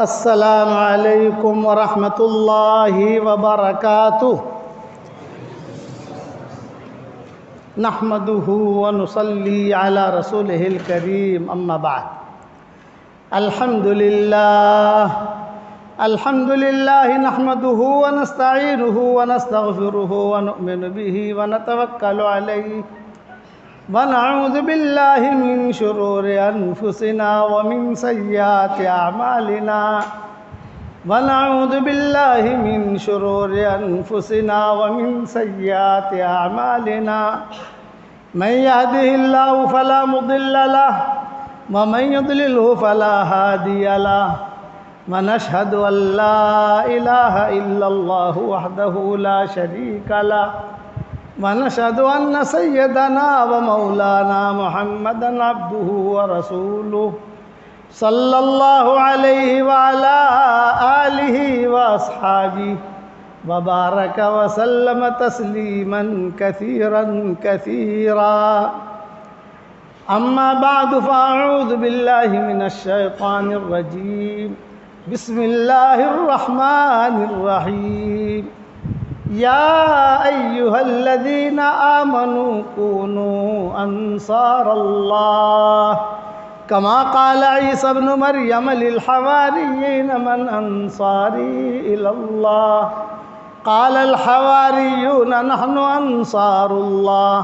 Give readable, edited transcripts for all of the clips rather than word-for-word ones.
السلام علیکم ورحمۃ اللہ وبرکاتہ نحمده ونصلي على رسوله الكريم اما بعد الحمد لله نحمده ونستعينه ونستغفره ونؤمن به ونتوكل عليه ونعوذ بالله من شرور أنفسنا ومن سيئات أعمالنا ونعوذ بالله من شرور أنفسنا ومن سيئات أعمالنا من يهده الله فلا مضل له ومن يضلله فلا هادي له ونشهد أن لا إله إلا الله وحده لا شريك له ونشهد أن سيدنا ومولانا محمدًا عبده ورسوله صلى الله عليه وعلى آله وأصحابه وبارك وسلم تسليمًا كثيرًا كثيرا أما بعد فأعوذ بالله من الشيطان الرجيم بسم الله الرحمن الرحيم يا أيها الذين آمنوا كونوا أنصار الله كما قال عيسى ابن مريم للحواريين من أنصاري إلى الله قال الحواريون نحن أنصار الله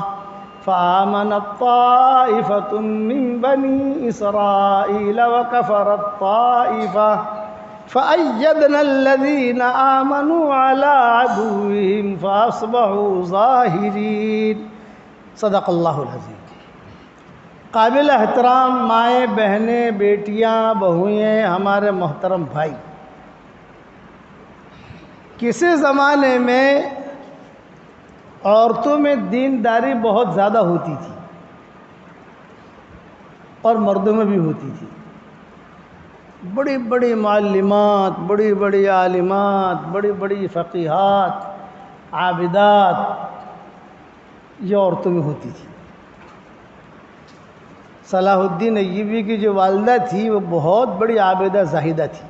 فآمنت طائفة من بني إسرائيل وكفرت طائفة فأيدنا الذين آمنوا على عدوهم فأصبحوا ظاہرین صدق اللہ العظیم۔ قابل احترام مائیں، بہنیں، بیٹیاں، بہوئیں، ہمارے محترم بھائی، کسی زمانے میں عورتوں میں دینداری بہت زیادہ ہوتی تھی اور مردوں میں بھی ہوتی تھی۔ بڑی بڑی معلمات، بڑی بڑی عالمات، بڑی بڑی فقیہات، عابدات یہ عورتوں میں ہوتی تھی۔ صلاح الدین ایوبی کی جو والدہ تھی وہ بہت بڑی عابدہ زاہدہ تھی۔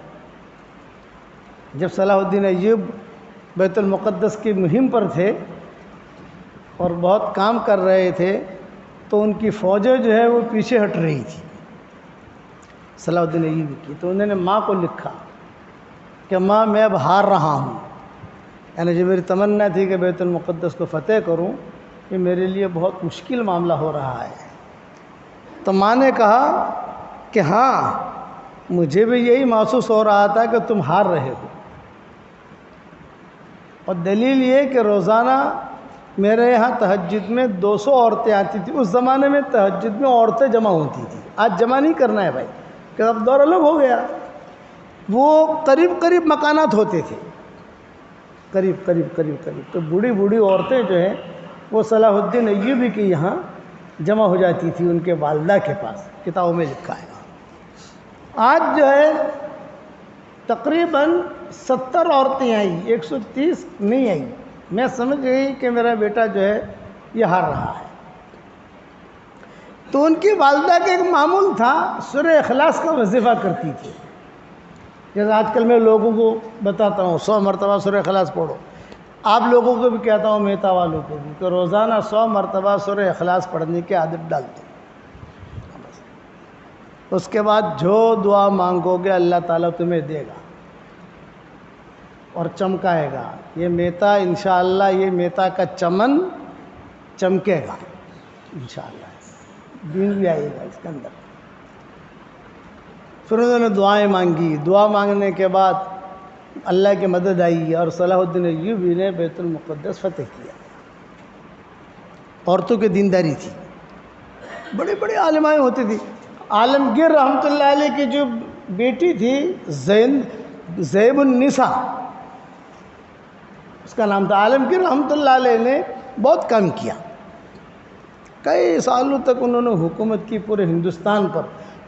جب صلاح الدین ایوب بیت المقدس کی مہم پر تھے اور بہت کام کر رہے تھے تو ان کی فوجیں جو ہے وہ پیچھے ہٹ رہی تھی صلاح الدین ایوبی کی، تو انہوں نے ماں کو لکھا کہ ماں میں اب ہار رہا ہوں، یعنی جو میری تمنا تھی کہ بیت المقدس کو فتح کروں یہ میرے لیے بہت مشکل معاملہ ہو رہا ہے۔ تو ماں نے کہا کہ ہاں مجھے بھی یہی محسوس ہو رہا تھا کہ تم ہار رہے ہو، اور دلیل یہ کہ روزانہ میرے یہاں تہجد میں 200 عورتیں آتی تھیں۔ اس زمانے میں تہجد میں عورتیں جمع ہوتی تھیں، آج جمع نہیں کرنا ہے بھائی کہ اب دور الگ ہو گیا۔ وہ قریب قریب مکانات ہوتے تھے، قریب تو بوڑھی بوڑھی عورتیں جو ہیں وہ صلاح الدین ایوبی کے یہاں جمع ہو جاتی تھی ان کے والدہ کے پاس، کتابوں میں لکھا ہے۔ آج جو ہے تقریباً 70 عورتیں آئیں، 130 نہیں آئیں۔ میں سمجھ گئی کہ میرا بیٹا جو ہے یہ ہار رہا ہے۔ تو ان کی والدہ کا ایک معمول تھا، سورہ اخلاص کا وظیفہ کرتی تھی۔ جیسے آج کل میں لوگوں کو بتاتا ہوں 100 مرتبہ سورہ اخلاص پڑھو، آپ لوگوں کو بھی کہتا ہوں، میتا والوں کو بھی، کہ روزانہ 100 مرتبہ سورہ اخلاص پڑھنے کی عادت ڈال دو۔ اس کے بعد جو دعا مانگو گے اللہ تعالیٰ تمہیں دے گا اور چمکائے گا۔ یہ میتا انشاءاللہ، یہ میتا کا چمن چمکے گا انشاءاللہ، دین بھی آئے گا اس کے اندر۔ پھر انہوں نے دعائیں مانگی، دعا مانگنے کے بعد اللہ کی مدد آئی اور صلاح الدین ایوبی نے بیت المقدس فتح کیا۔ عورتوں کی دینداری تھی، بڑی بڑی عالمائیں ہوتی تھی۔ عالمگیر رحمۃ اللہ علیہ کی جو بیٹی تھی زیب النساء اس کا نام تھا۔ عالمگیر رحمۃ اللہ علیہ نے بہت کام کیا، کئی سالوں تک انہوں نے حکومت کی پورے ہندوستان پر۔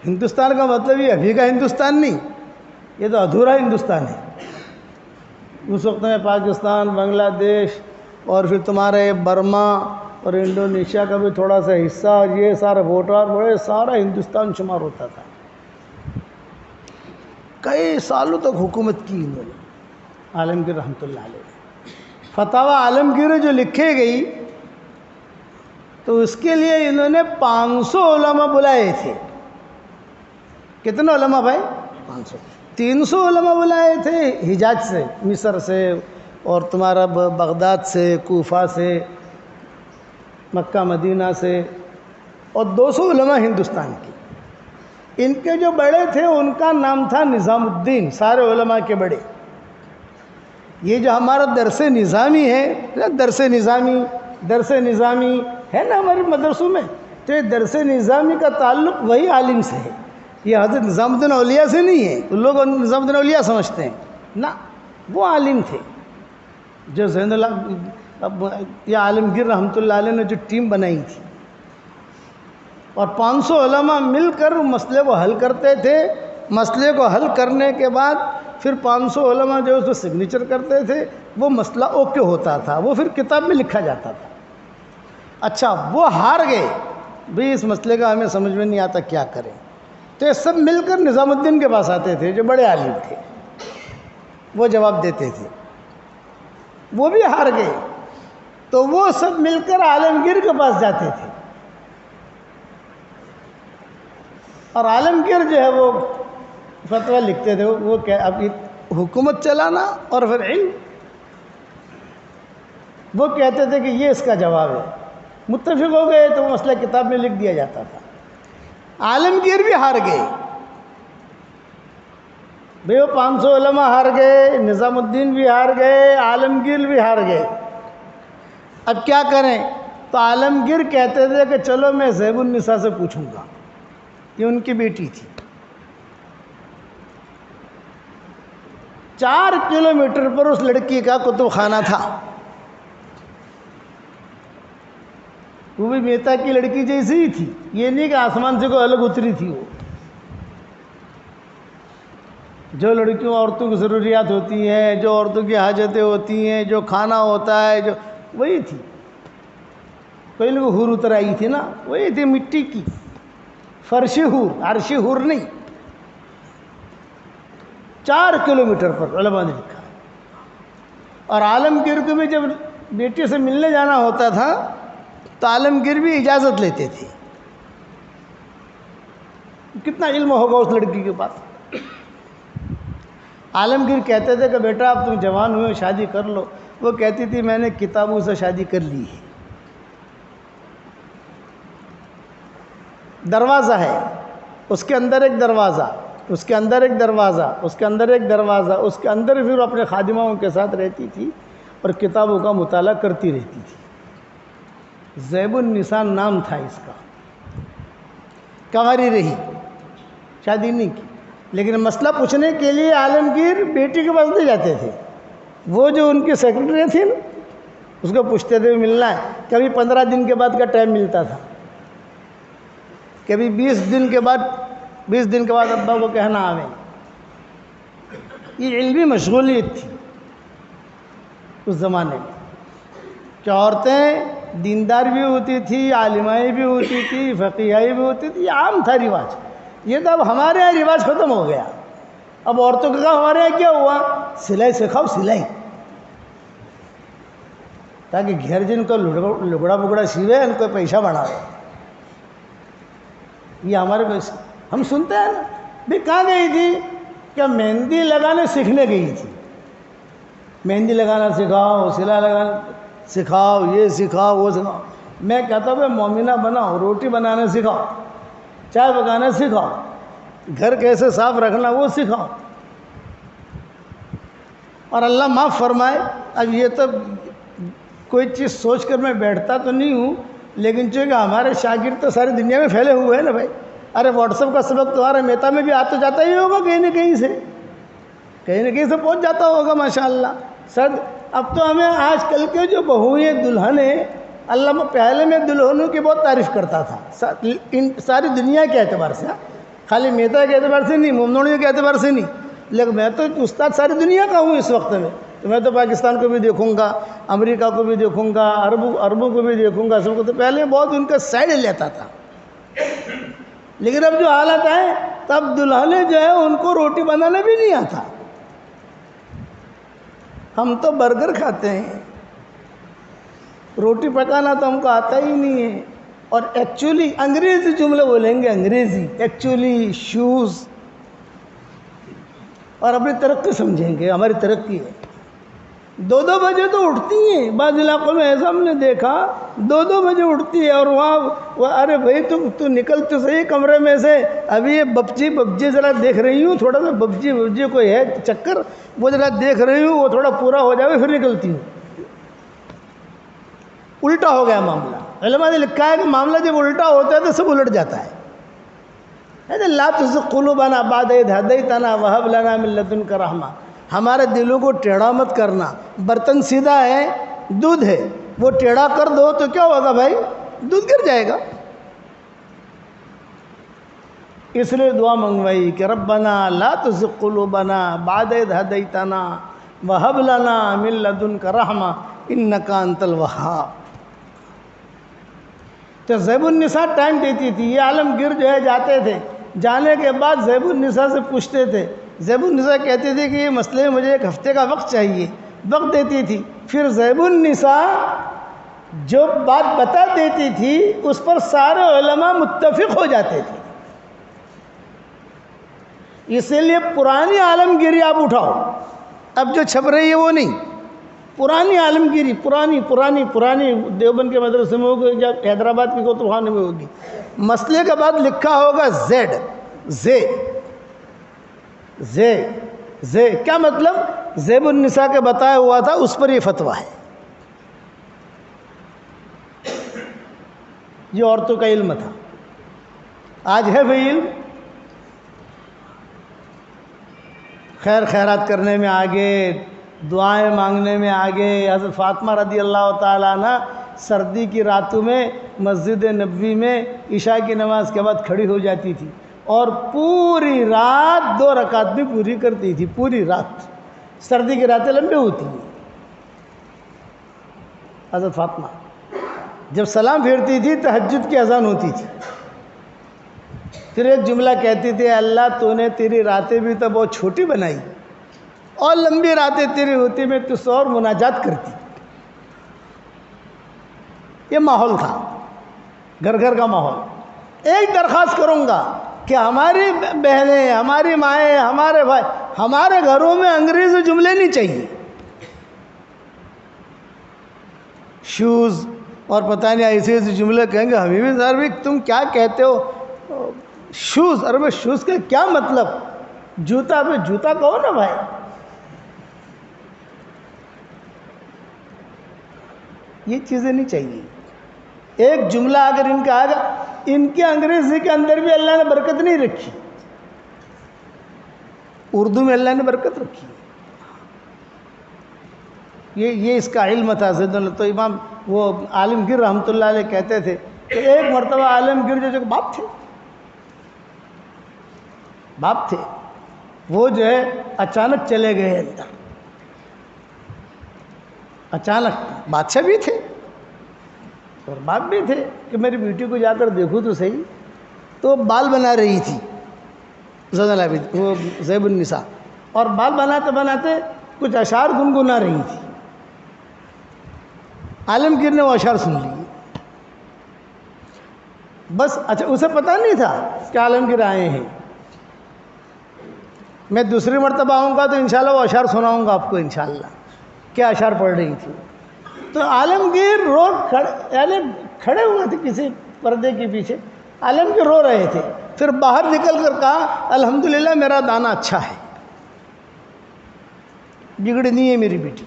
ہندوستان کا مطلب یہ ابھی کا ہندوستان نہیں، یہ تو ادھورا ہندوستان ہے۔ اس وقت میں پاکستان، بنگلہ دیش اور پھر تمہارے برما اور انڈونیشیا کا بھی تھوڑا سا حصہ، اور یہ سارا بھوٹان بڑے سارا ہندوستان شمار ہوتا تھا۔ کئی سالوں تک حکومت کی انہوں نے، عالمگیر رحمۃ اللہ علیہ۔ فتاوی عالمگیر جو لکھے گئی تو اس کے لیے انہوں نے 500 علماء بلائے تھے۔ کتنے علماء بھائی؟ 500۔ 300 علماء بلائے تھے حجاز سے، مصر سے، اور تمہارا بغداد سے، کوفہ سے، مکہ مدینہ سے، اور 200 علماء ہندوستان کی۔ ان کے جو بڑے تھے ان کا نام تھا نظام الدین، سارے علماء کے بڑے۔ یہ جو ہمارا درس نظامی ہے، درس نظامی ہے نا ہمارے مدرسوں میں، تو یہ درس نظامی کا تعلق وہی عالم سے ہے، یہ حضرت نظام الدین اولیاء سے نہیں ہے۔ لوگ نظام الدین اولیاء سمجھتے ہیں، نہ، وہ عالم تھے جو زین اللہ یہ عالمگیر رحمۃ اللہ علیہ نے جو ٹیم بنائی تھی، اور 500 علماء مل کر مسئلے کو حل کرتے تھے۔ مسئلے کو حل کرنے کے بعد پھر 500 علماء جو اس کو سگنیچر کرتے تھے، وہ مسئلہ اوکے ہوتا تھا، وہ پھر کتاب میں لکھا جاتا تھا۔ اچھا، وہ ہار گئے بھی، اس مسئلے کا ہمیں سمجھ میں نہیں آتا کیا کریں، تو یہ سب مل کر نظام الدین کے پاس آتے تھے جو بڑے عالم تھے، وہ جواب دیتے تھے۔ وہ بھی ہار گئے تو وہ سب مل کر عالمگیر کے پاس جاتے تھے، اور عالمگیر جو ہے وہ فتویٰ لکھتے تھے۔ وہ کہ اب حکومت چلانا اور پھر علم، وہ کہتے تھے کہ یہ اس کا جواب ہے، متفق ہو گئے تو وہ مسئلہ کتاب میں لکھ دیا جاتا تھا۔ عالمگیر بھی ہار گئے بھئی، وہ 500 علماء ہار گئے، نظام الدین بھی ہار گئے، عالمگیر بھی ہار گئے۔ اب کیا کریں؟ تو عالمگیر کہتے تھے کہ چلو میں زیب النساء سے پوچھوں گا، یہ ان کی بیٹی تھی۔ 4 کلومیٹر پر اس لڑکی کا کتب خانہ تھا، وہ بھی میتا کی لڑکی جیسی ہی تھی، یہ نہیں کہ آسمان سے کوئی الگ اتری تھی۔ وہ جو لڑکیوں عورتوں کی ضروریات ہوتی ہیں، جو عورتوں کی حاجتیں ہوتی ہیں، جو کھانا ہوتا ہے، جو وہی تھی۔ کوئی لوگ حور اتر آئی تھی نا، وہی تھی، مٹی کی فرشی حور، عرشی حور نہیں۔ 4 کلومیٹر پر علماء نے لکھا۔ اور عالمگیر کو بھی جب بیٹی سے ملنے جانا ہوتا تھا تو عالمگیر بھی اجازت لیتے تھے۔ کتنا علم ہوگا اس لڑکی کے پاس۔ عالمگیر کہتے تھے کہ بیٹا اب تم جوان ہوئے، شادی کر لو۔ وہ کہتی تھی میں نے کتابوں سے شادی کر لی ہے۔ دروازہ ہے، اس کے اندر ایک دروازہ، اس کے اندر ایک دروازہ، اس کے اندر ایک دروازہ، اس کے اندر پھر اپنے خادماؤں کے ساتھ رہتی تھی اور کتابوں کا مطالعہ کرتی رہتی تھی۔ زیب النساء نام تھا اس کا۔ کنواری رہی، شادی نہیں کی، لیکن مسئلہ پوچھنے کے لیے عالمگیر بیٹی کے پاس نہیں جاتے تھے۔ وہ جو ان کی سیکرٹری تھی نا، اس کو پوچھتے تھے ملنا ہے، کبھی 15 دن کے بعد کا ٹائم ملتا تھا، کبھی 20 دن کے بعد ابا کو کہنا آویں۔ یہ علمی مشغولیت تھی اس زمانے میں، کہ عورتیں دیندار بھی ہوتی تھی، عالمائیں بھی ہوتی تھی، فقیہائی بھی ہوتی تھی، یہ عام تھا رواج۔ یہ تو اب ہمارے یہاں رواج ختم ہو گیا۔ اب عورتوں کا کام ہمارے یہاں کیا ہوا؟ سلائی سکھاؤ، سلائی، تاکہ گھر جن کو لگڑا بگڑا سیوے ان کو پیسہ بڑھاوے۔ یہ ہمارے پیسے ہم سنتے ہیں نا۔ بھی کہاں گئی تھی؟ کہ مہندی لگانے سیکھنے گئی تھی۔ مہندی لگانا سکھاؤ، سلائی لگانا سکھاؤ، یہ سکھاؤ، وہ سکھاؤ۔ میں کہتا ہوں مومنہ بناؤ، روٹی بنانا سکھاؤ، چائے پکانا سکھاؤ، گھر کیسے صاف رکھنا وہ سکھاؤ۔ اور اللہ معاف فرمائے، اب یہ تو کوئی چیز سوچ کر میں بیٹھتا تو نہیں ہوں، لیکن چونکہ ہمارے شاگرد تو ساری دنیا میں پھیلے ہوئے ہیں نا بھائی۔ ارے واٹس ایپ کا سبق تمہارے میتا میں بھی آتا جاتا ہی ہوگا، کہیں نہ کہیں سے پہنچ جاتا ہوگا ماشاءاللہ۔ سر اب تو ہمیں آج کل کے جو بہوئیں دلہن ہیں، اللہ پہلے میں دلہنوں کی بہت تعریف کرتا تھا ساری دنیا کے اعتبار سے، خالی میتا کے اعتبار سے نہیں، ممنوعیوں کے اعتبار سے نہیں، لیکن میں تو استاد ساری دنیا کا ہوں اس وقت میں۔ تو میں تو پاکستان کو بھی دیکھوں گا، امریکہ کو بھی دیکھوں گا، عربوں کو بھی دیکھوں گا، سب کو۔ تو پہلے بہت ان کا سائڈ لیتا تھا، لیکن اب جو حالت ہے تب دلہنے جو ہے ان کو روٹی بنانا بھی نہیں آتا. ہم تو برگر کھاتے ہیں, روٹی پکانا تو ہم کو آتا ہی نہیں ہے. اور ایکچولی انگریزی جملے بولیں گے, انگریزی ایکچولی شوز, اور اپنی ترقی سمجھیں گے ہماری ترقی ہے. 2 بجے تو اٹھتی ہیں, بعض علاقوں میں ایسا ہم نے دیکھا 2 بجے اٹھتی ہے, اور وہاں ارے بھائی تو نکل تو صحیح کمرے میں سے, ابھی یہ پبجی ذرا دیکھ رہی ہوں, تھوڑا سا پبجی کوئی ہے چکر, وہ ذرا دیکھ رہی ہوں, وہ تھوڑا پورا ہو جائے پھر نکلتی ہوں. الٹا ہو گیا معاملہ. علماء نے لکھا ہے کہ معاملہ جب الٹا ہوتا ہے تو سب الٹ جاتا ہے. لا تزغ قلوبنا بعد إذ هديتنا وهب لنا من لدنك رحمة. ہمارے دلوں کو ٹیڑھا مت کرنا. برتن سیدھا ہے, دودھ ہے, وہ ٹیڑھا کر دو تو کیا ہوگا بھائی, دودھ گر جائے گا. اس لیے دعا منگوائی کہ ربنا لا تزغ قلوبنا بعد إذ هديتنا وهب لنا من لدنك رحمة إنك أنت الوهاب. تو زیب النساء ٹائم دیتی تھی. یہ عالمگیر جو ہے جاتے تھے, جانے کے بعد زیب النساء سے پوچھتے تھے. زیب النساء کہتے تھے کہ یہ مسئلے میں مجھے 1 ہفتے کا وقت چاہیے, وقت دیتی تھی. پھر زیب النساء جو بات بتا دیتی تھی اس پر سارے علماء متفق ہو جاتے تھے. اسی لیے پرانی عالمگیری آپ اٹھاؤ, اب جو چھپ رہی ہے وہ نہیں. پرانی عالمگیری, پرانی دیوبند کے مدرسے میں ہوگی, یا حیدرآباد کے کوتب خانے میں ہوگی. مسئلے کے بعد لکھا ہوگا زے. کیا مطلب؟ زیب النساء کے بتایا ہوا تھا, اس پر یہ فتویٰ ہے. یہ عورتوں کا علم تھا. آج ہے بھائی علم, خیر خیرات کرنے میں آگے, دعائیں مانگنے میں آگے. حضرت فاطمہ رضی اللہ تعالیٰ عنہ سردی کی راتوں میں مسجد نبوی میں عشاء کی نماز کے بعد کھڑی ہو جاتی تھی, اور پوری رات 2 رکعت بھی پوری کرتی تھی. پوری رات, سردی کی راتیں لمبی ہوتی ہیں. حضرت فاطمہ جب سلام پھیرتی تھی تہجد کی اذان ہوتی تھی, پھر ایک جملہ کہتی تھی, اللہ تو نے تیری راتیں بھی تو بہت چھوٹی بنائی, اور لمبی راتیں تیری ہوتی میں تو سو اور مناجات کرتی. یہ ماحول تھا, گھر گھر کا ماحول. ایک درخواست کروں گا کہ ہماری بہنیں, ہماری مائیں, ہمارے بھائی, ہمارے گھروں میں انگریزی جملے نہیں چاہیے. شوز اور پتہ نہیں ایسے ایسے جملے کہیں گے. حبیبی سر بھی تم کیا کہتے ہو شوز؟ ارے بھائی شوز کا کیا مطلب؟ جوتا پہ جوتا کہو نا بھائی. یہ چیزیں نہیں چاہیے. ایک جملہ اگر ان کا آگا, ان کے انگریزی کے اندر بھی اللہ نے برکت نہیں رکھی, اردو میں اللہ نے برکت رکھی. یہ اس کا علم تھا. تو امام وہ عالمگیر رحمۃ اللہ علیہ کہتے تھے کہ ایک مرتبہ عالمگیر جو باپ تھے وہ جو ہے اچانک چلے گئے اندر. اچانک بادشاہ بھی تھے اور باپ بھی تھے کہ میری بیٹی کو جا کر دیکھوں تو صحیح. تو بال بنا رہی تھی وہ زیب النساء, اور بال بناتے بناتے کچھ اشعار گنگنا رہی تھی. عالمگیر نے وہ اشعار سن لیے. بس اچھا, اسے پتہ نہیں تھا کہ عالمگیر آئے ہیں. میں دوسری مرتبہ آؤں گا تو انشاءاللہ وہ اشعار سناؤں گا آپ کو انشاءاللہ. کیا اشعار پڑھ رہی تھی؟ تو عالمگیر کھڑے ہوئے تھے کسی پردے کے پیچھے. عالمگیر رو رہے تھے. پھر باہر نکل کر کہا الحمدللہ میرا دانا اچھا ہے, بگڑی نہیں ہے میری بیٹی.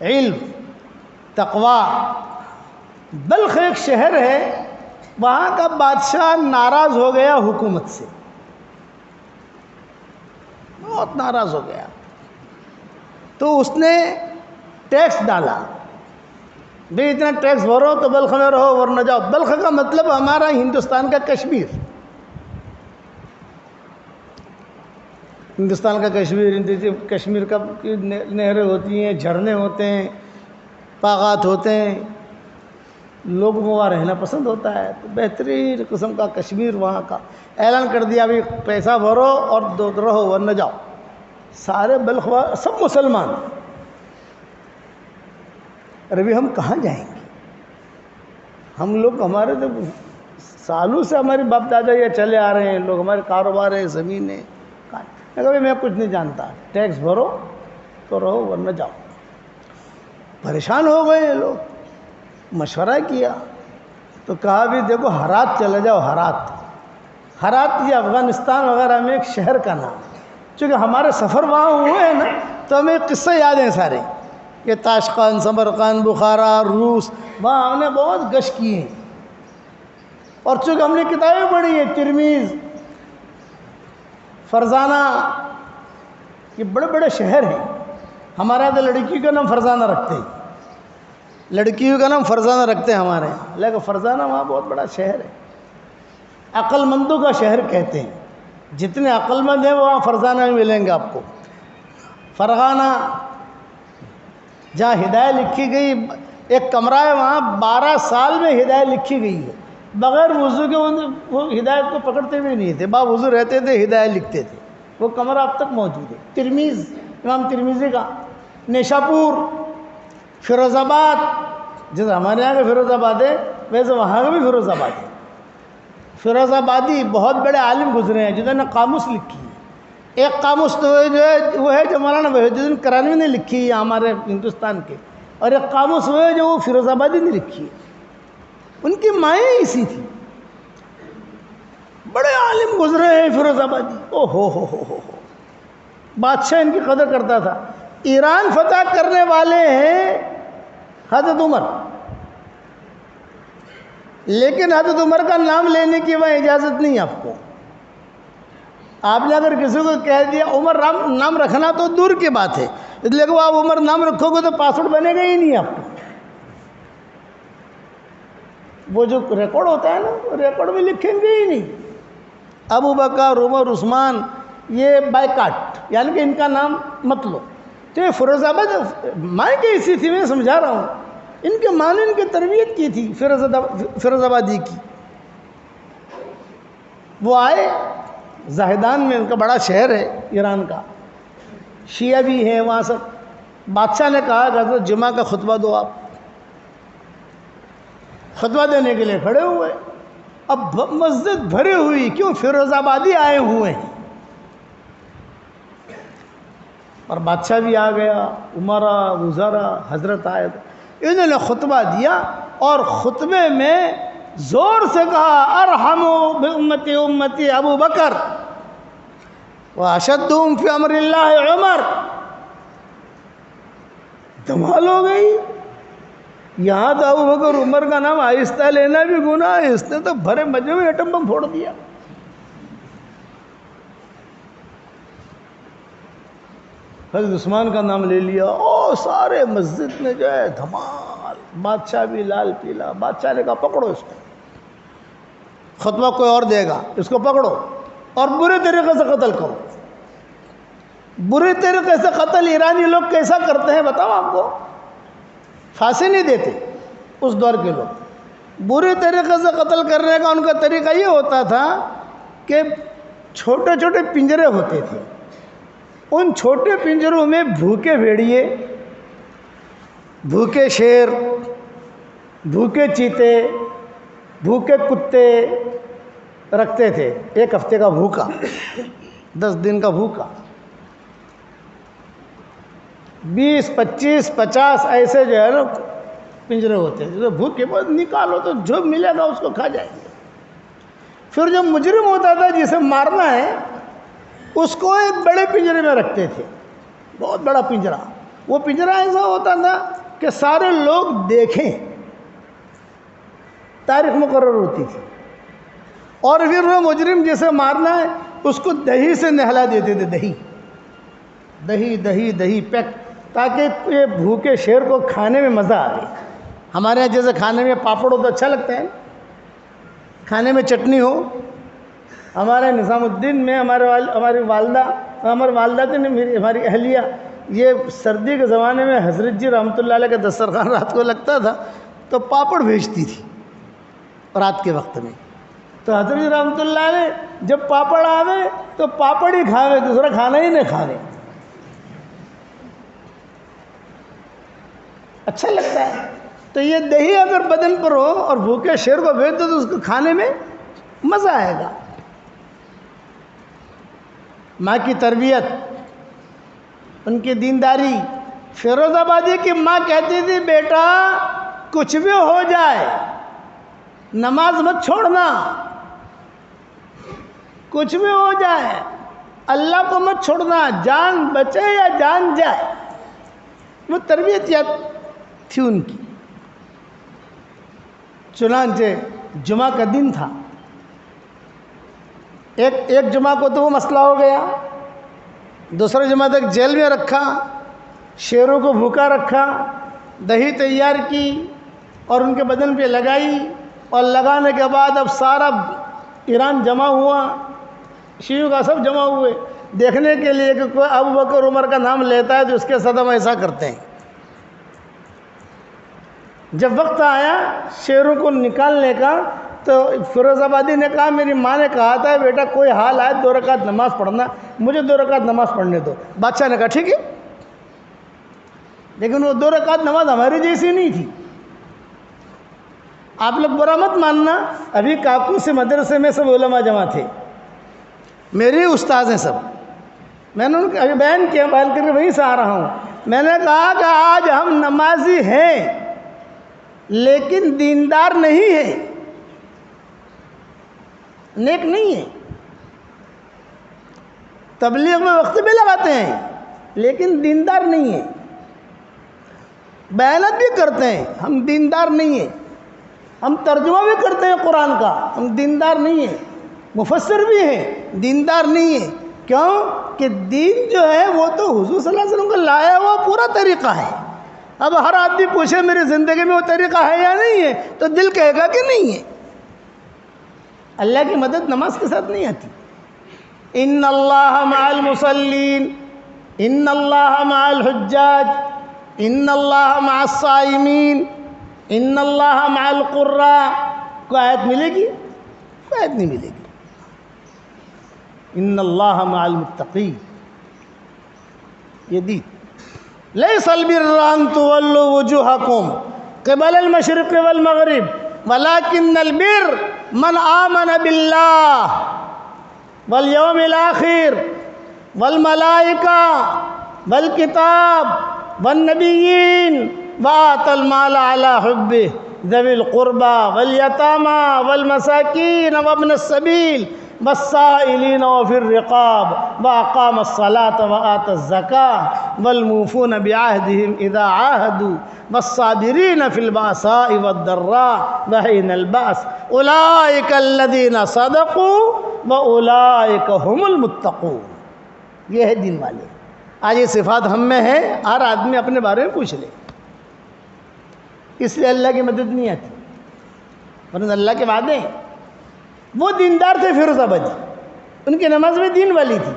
علم, تقوی. بلخ ایک شہر ہے, وہاں کا بادشاہ ناراض ہو گیا حکومت سے, بہت ناراض ہو گیا. تو اس نے ٹیکس ڈالا, بھئی اتنا ٹیکس بھرو تو بلخ میں رہو ورنہ جاؤ. بلخ کا مطلب ہمارا ہندوستان کا کشمیر. ہندوستان کا کشمیر, کشمیر کا نہریں ہوتی ہیں, جھرنے ہوتے ہیں, باغات ہوتے ہیں, لوگوں کو وہاں رہنا پسند ہوتا ہے، تو بہترین قسم کا کشمیر وہاں کا اعلان کر دیا ابھی پیسہ بھرو اور دو رہو ورنہ جاؤ. سارے بلخ سب مسلمان. ابھی ہم کہاں جائیں گے؟ ہم لوگ ہمارے تو سالوں سے ہمارے باپ دادا یہ چلے آ رہے ہیں، لوگ ہمارے کاروبار ہے، زمین ہے. کبھی میں کچھ نہیں جانتا، ٹیکس بھرو تو رہو ورنہ جاؤ. پریشان ہو گئے یہ لوگ. مشورہ کیا تو کہا بھی دیکھو ہرات چلے جاؤ. ہرات یہ افغانستان وغیرہ میں ایک شہر کا نام ہے. چونکہ ہمارے سفر وہاں ہوئے ہیں نا تو ہمیں قصے یاد ہیں سارے. یہ تاشقند، سمرقند، بخارا، روس، وہاں ہم نے بہت گشت کی ہیں. اور چونکہ ہم نے کتابیں پڑھی ہیں، ترمیز، فرزانہ، یہ بڑے بڑے شہر ہیں. ہمارے یہاں تو لڑکیوں کا نام فرزانہ رکھتے ہیں، لڑکیوں کا نام فرزانہ رکھتے ہیں ہمارے یہاں، لیکن فرزانہ وہاں بہت بڑا شہر ہے. عقل مندوں کا شہر کہتے ہیں. جتنے عقل مند ہیں وہاں فرزانہ میں ملیں گے آپ کو. فرغانہ جہاں ہدایت لکھی گئی، ایک کمرہ ہے وہاں 12 سال میں ہدایت لکھی گئی ہے. بغیر وضو کے وہ ہدایت کو پکڑتے بھی نہیں تھے، با وضو رہتے تھے، ہدایت لکھتے تھے. وہ کمرہ اب تک موجود ہے. ترمیز، امام ترمیزی کا. نیشاپور، فیروز آباد، جیسے ہمارے یہاں کا فیروز آباد ہے ویسے وہاں کا بھی فیروز آباد ہے. فیروز آبادی بہت بڑے عالم گزرے ہیں جنہوں نے قاموس لکھی ہے. ایک قاموس تو وہ ہے جو مولانا وحید الدین کرانوی نے لکھی ہے ہمارے ہندوستان کے، اور ایک قاموس وہ ہے جو وہ فیروز آبادی نے لکھی ہے. ان کی مائیں اسی تھی. بڑے عالم گزرے ہیں فیروز آبادی. او ہو بادشاہ ان کی قدر کرتا تھا. ایران فتح کرنے والے ہیں حضرت عمر، لیکن حضرت عمر کا نام لینے کی وہاں اجازت نہیں آپ کو. آپ نے اگر کسی کو کہہ دیا عمر نام رکھنا تو دور کی بات ہے، اس لیے کہ آپ عمر نام رکھو گے تو پاسورڈ بنے گا ہی نہیں آپ کو. وہ جو ریکارڈ ہوتا ہے نا، ریکارڈ میں لکھیں گے ہی نہیں. ابو بکر، عمر، عثمان، یہ بائیکاٹ، یعنی کہ ان کا نام مت لو. تو یہ فیروز آباد مائیں کیسی تھی میں سمجھا رہا ہوں. ان کے ماں نے ان کی تربیت کی تھی فیروز آبادی کی. وہ آئے زاہدان میں، ان کا بڑا شہر ہے ایران کا، شیعہ بھی ہیں وہاں سب. بادشاہ نے کہا کہ حضرت جمعہ کا خطبہ دو. آپ خطبہ دینے کے لیے کھڑے ہوئے. اب مسجد بھری ہوئی، کیوں؟ فیروز آبادی آئے ہوئے ہیں. اور بادشاہ بھی آ گیا، عمرا، وزراء، حضرت آئے. انہوں نے خطبہ دیا اور خطبے میں زور سے کہا ارحموا بامتی امتی ابو بکر واشدہم فی امر اللہ عمر. دھمال ہو گئی. یہاں تو ابو بکر عمر کا نام آہستہ لینا بھی گناہ ہے، اس نے تو بھرے مجمع میں ایٹم بم پھوڑ دیا. حضرت عثمان کا نام لے لیا اور سارے مسجد میں جو ہے دھمال. بادشاہ بھی لال پیلا. بادشاہ نے کہا پکڑو اس کو، خطبہ کوئی اور دے گا، اس کو پکڑو اور برے طریقے سے قتل کرو. برے طریقے سے قتل ایرانی لوگ کیسا کرتے ہیں بتاؤ آپ کو؟ پھانسی نہیں دیتے اس دور کے لوگ. برے طریقے سے قتل کرنے کا ان کا طریقہ یہ ہوتا تھا کہ چھوٹے چھوٹے پنجرے ہوتے تھے. ان چھوٹے پنجروں میں بھوکے بھیڑیے، بھوکے شیر، بھوکے چیتے، بھوکے کتے رکھتے تھے. 1 ہفتے کا بھوکا، 10 دن کا بھوکا، 20 25 50 ایسے جو ہے نا پنجرے ہوتے ہیں. بھوکے بہت نکالو تو جو ملے گا اس کو کھا جائیں گے. پھر جو مجرم ہوتا تھا جسے مارنا ہے اس کو ایک بڑے پنجرے میں رکھتے تھے، بہت بڑا پنجرہ. وہ پنجرہ ایسا ہوتا تھا کہ سارے لوگ دیکھیں، تاریخ مقرر ہوتی تھی. اور پھر وہ مجرم جسے مارنا ہے اس کو دہی سے نہلا دیتے تھے. دہی دہی دہی پیک، تاکہ یہ بھوکے شیر کو کھانے میں مزہ آئے. ہمارے یہاں جیسے کھانے میں پاپڑ ہو تو اچھا لگتا ہے، کھانے میں چٹنی ہو. ہمارے نظام الدین میں ہماری والدہ تھی، ہماری اہلیہ، یہ سردی کے زمانے میں حضرت جی رحمۃ اللہ علیہ کا دسترخوان رات کو لگتا تھا تو پاپڑ بھیجتی تھی رات کے وقت میں. تو حضرت جی رحمۃ اللہ علیہ جب پاپڑ آوے تو پاپڑ ہی کھاوے، دوسرا کھانا ہی نہیں کھاوے. اچھا لگتا ہے. تو یہ دہی اگر بدن پر ہو اور بھوکے شیر کو بھیج دو تو اس کو کھانے میں مزہ آئے گا. ماں کی تربیت، ان کی دینداری. فیروز آبادی کی ماں کہتی تھی بیٹا کچھ بھی ہو جائے نماز مت چھوڑنا، کچھ بھی ہو جائے اللہ کو مت چھوڑنا، جان بچے یا جان جائے. وہ تربیت یا تھی ان کی. چنانچہ جمعہ کا دن تھا، ایک جمعہ کو تو وہ مسئلہ ہو گیا، دوسرے جمعہ تک جیل میں رکھا، شیروں کو بھوکا رکھا، دہی تیار کی اور ان کے بدن پہ لگائی. اور لگانے کے بعد اب سارا ایران جمع ہوا، شیعوں کا سب جمع ہوئے دیکھنے کے لیے کہ کوئی ابو بکر عمر کا نام لیتا ہے تو اس کے ساتھ ہم ایسا کرتے ہیں. جب وقت آیا شیروں کو نکالنے کا تو فیروز آبادی نے کہا میری ماں نے کہا تھا بیٹا کوئی حال آئے 2 رکعت نماز پڑھنا، مجھے 2 رکعت نماز پڑھنے دو. بادشاہ نے کہا ٹھیک ہے، لیکن وہ 2 رکعت نماز ہماری جیسی نہیں تھی. آپ لوگ برا مت ماننا، ابھی کاکو سے مدرسے میں سب علماء جمع تھے، میرے استاد ہیں سب. میں نے ان کو ابھی بیان کیا، بیان کر کے وہیں سے آ رہا ہوں. میں نے کہا کہ آج ہم نمازی ہیں لیکن دیندار نہیں ہیں، نیک نہیں ہیں. تبلیغ میں وقت بھی لگاتے ہیں لیکن دیندار نہیں ہیں. بیانات بھی کرتے ہیں، ہم دیندار نہیں ہیں. ہم ترجمہ بھی کرتے ہیں قرآن کا، ہم دیندار نہیں ہیں. مفسر بھی ہیں، دیندار نہیں ہیں. کیوں کہ دین جو ہے وہ تو حضور صلی اللہ علیہ وسلم کا لایا ہوا پورا طریقہ ہے. اب ہر آدمی پوچھے میری زندگی میں وہ طریقہ ہے یا نہیں ہے تو دل کہے گا کہ نہیں ہے. اللہ کی مدد نماز کے ساتھ نہیں آتی. ان اللہ مع المصلین، ان اللہ مع الحجاج، ان اللہ مع الصائمین، ان اللہ مع القراء. کوئی آیت ملے گی؟ کوئی آیت نہیں ملے گی. ان اللہ مع المتقین. یہ دین. لیس البر ان تولوا وجوہکم قبل المشرق والمغرب ولكن البر من آمن باللہ والیوم الآخر والملائکہ والکتاب والنبیین وآت المال على حبه ذوی القربى والیتامى والمساکین وابن السبیل والسائلین وفی الرقاب واقام الصلاة وآت الزکاة والموفون بعہدهم اذا عاہدوا والصابرین فی البأساء والضراء وحین البأس اولئک الذین صدقوا واولئک هم المتقون. یہ ہے دین والے. آج یہ صفات ہم میں ہے، ہر آدمی اپنے بارے میں پوچھ لے. اس لیے اللہ کی مدد نہیں آتی، ورنہ اللہ کے وعدے ہیں. وہ دیندار تھے فیروز آبادی، ان کی نماز میں دین والی تھی.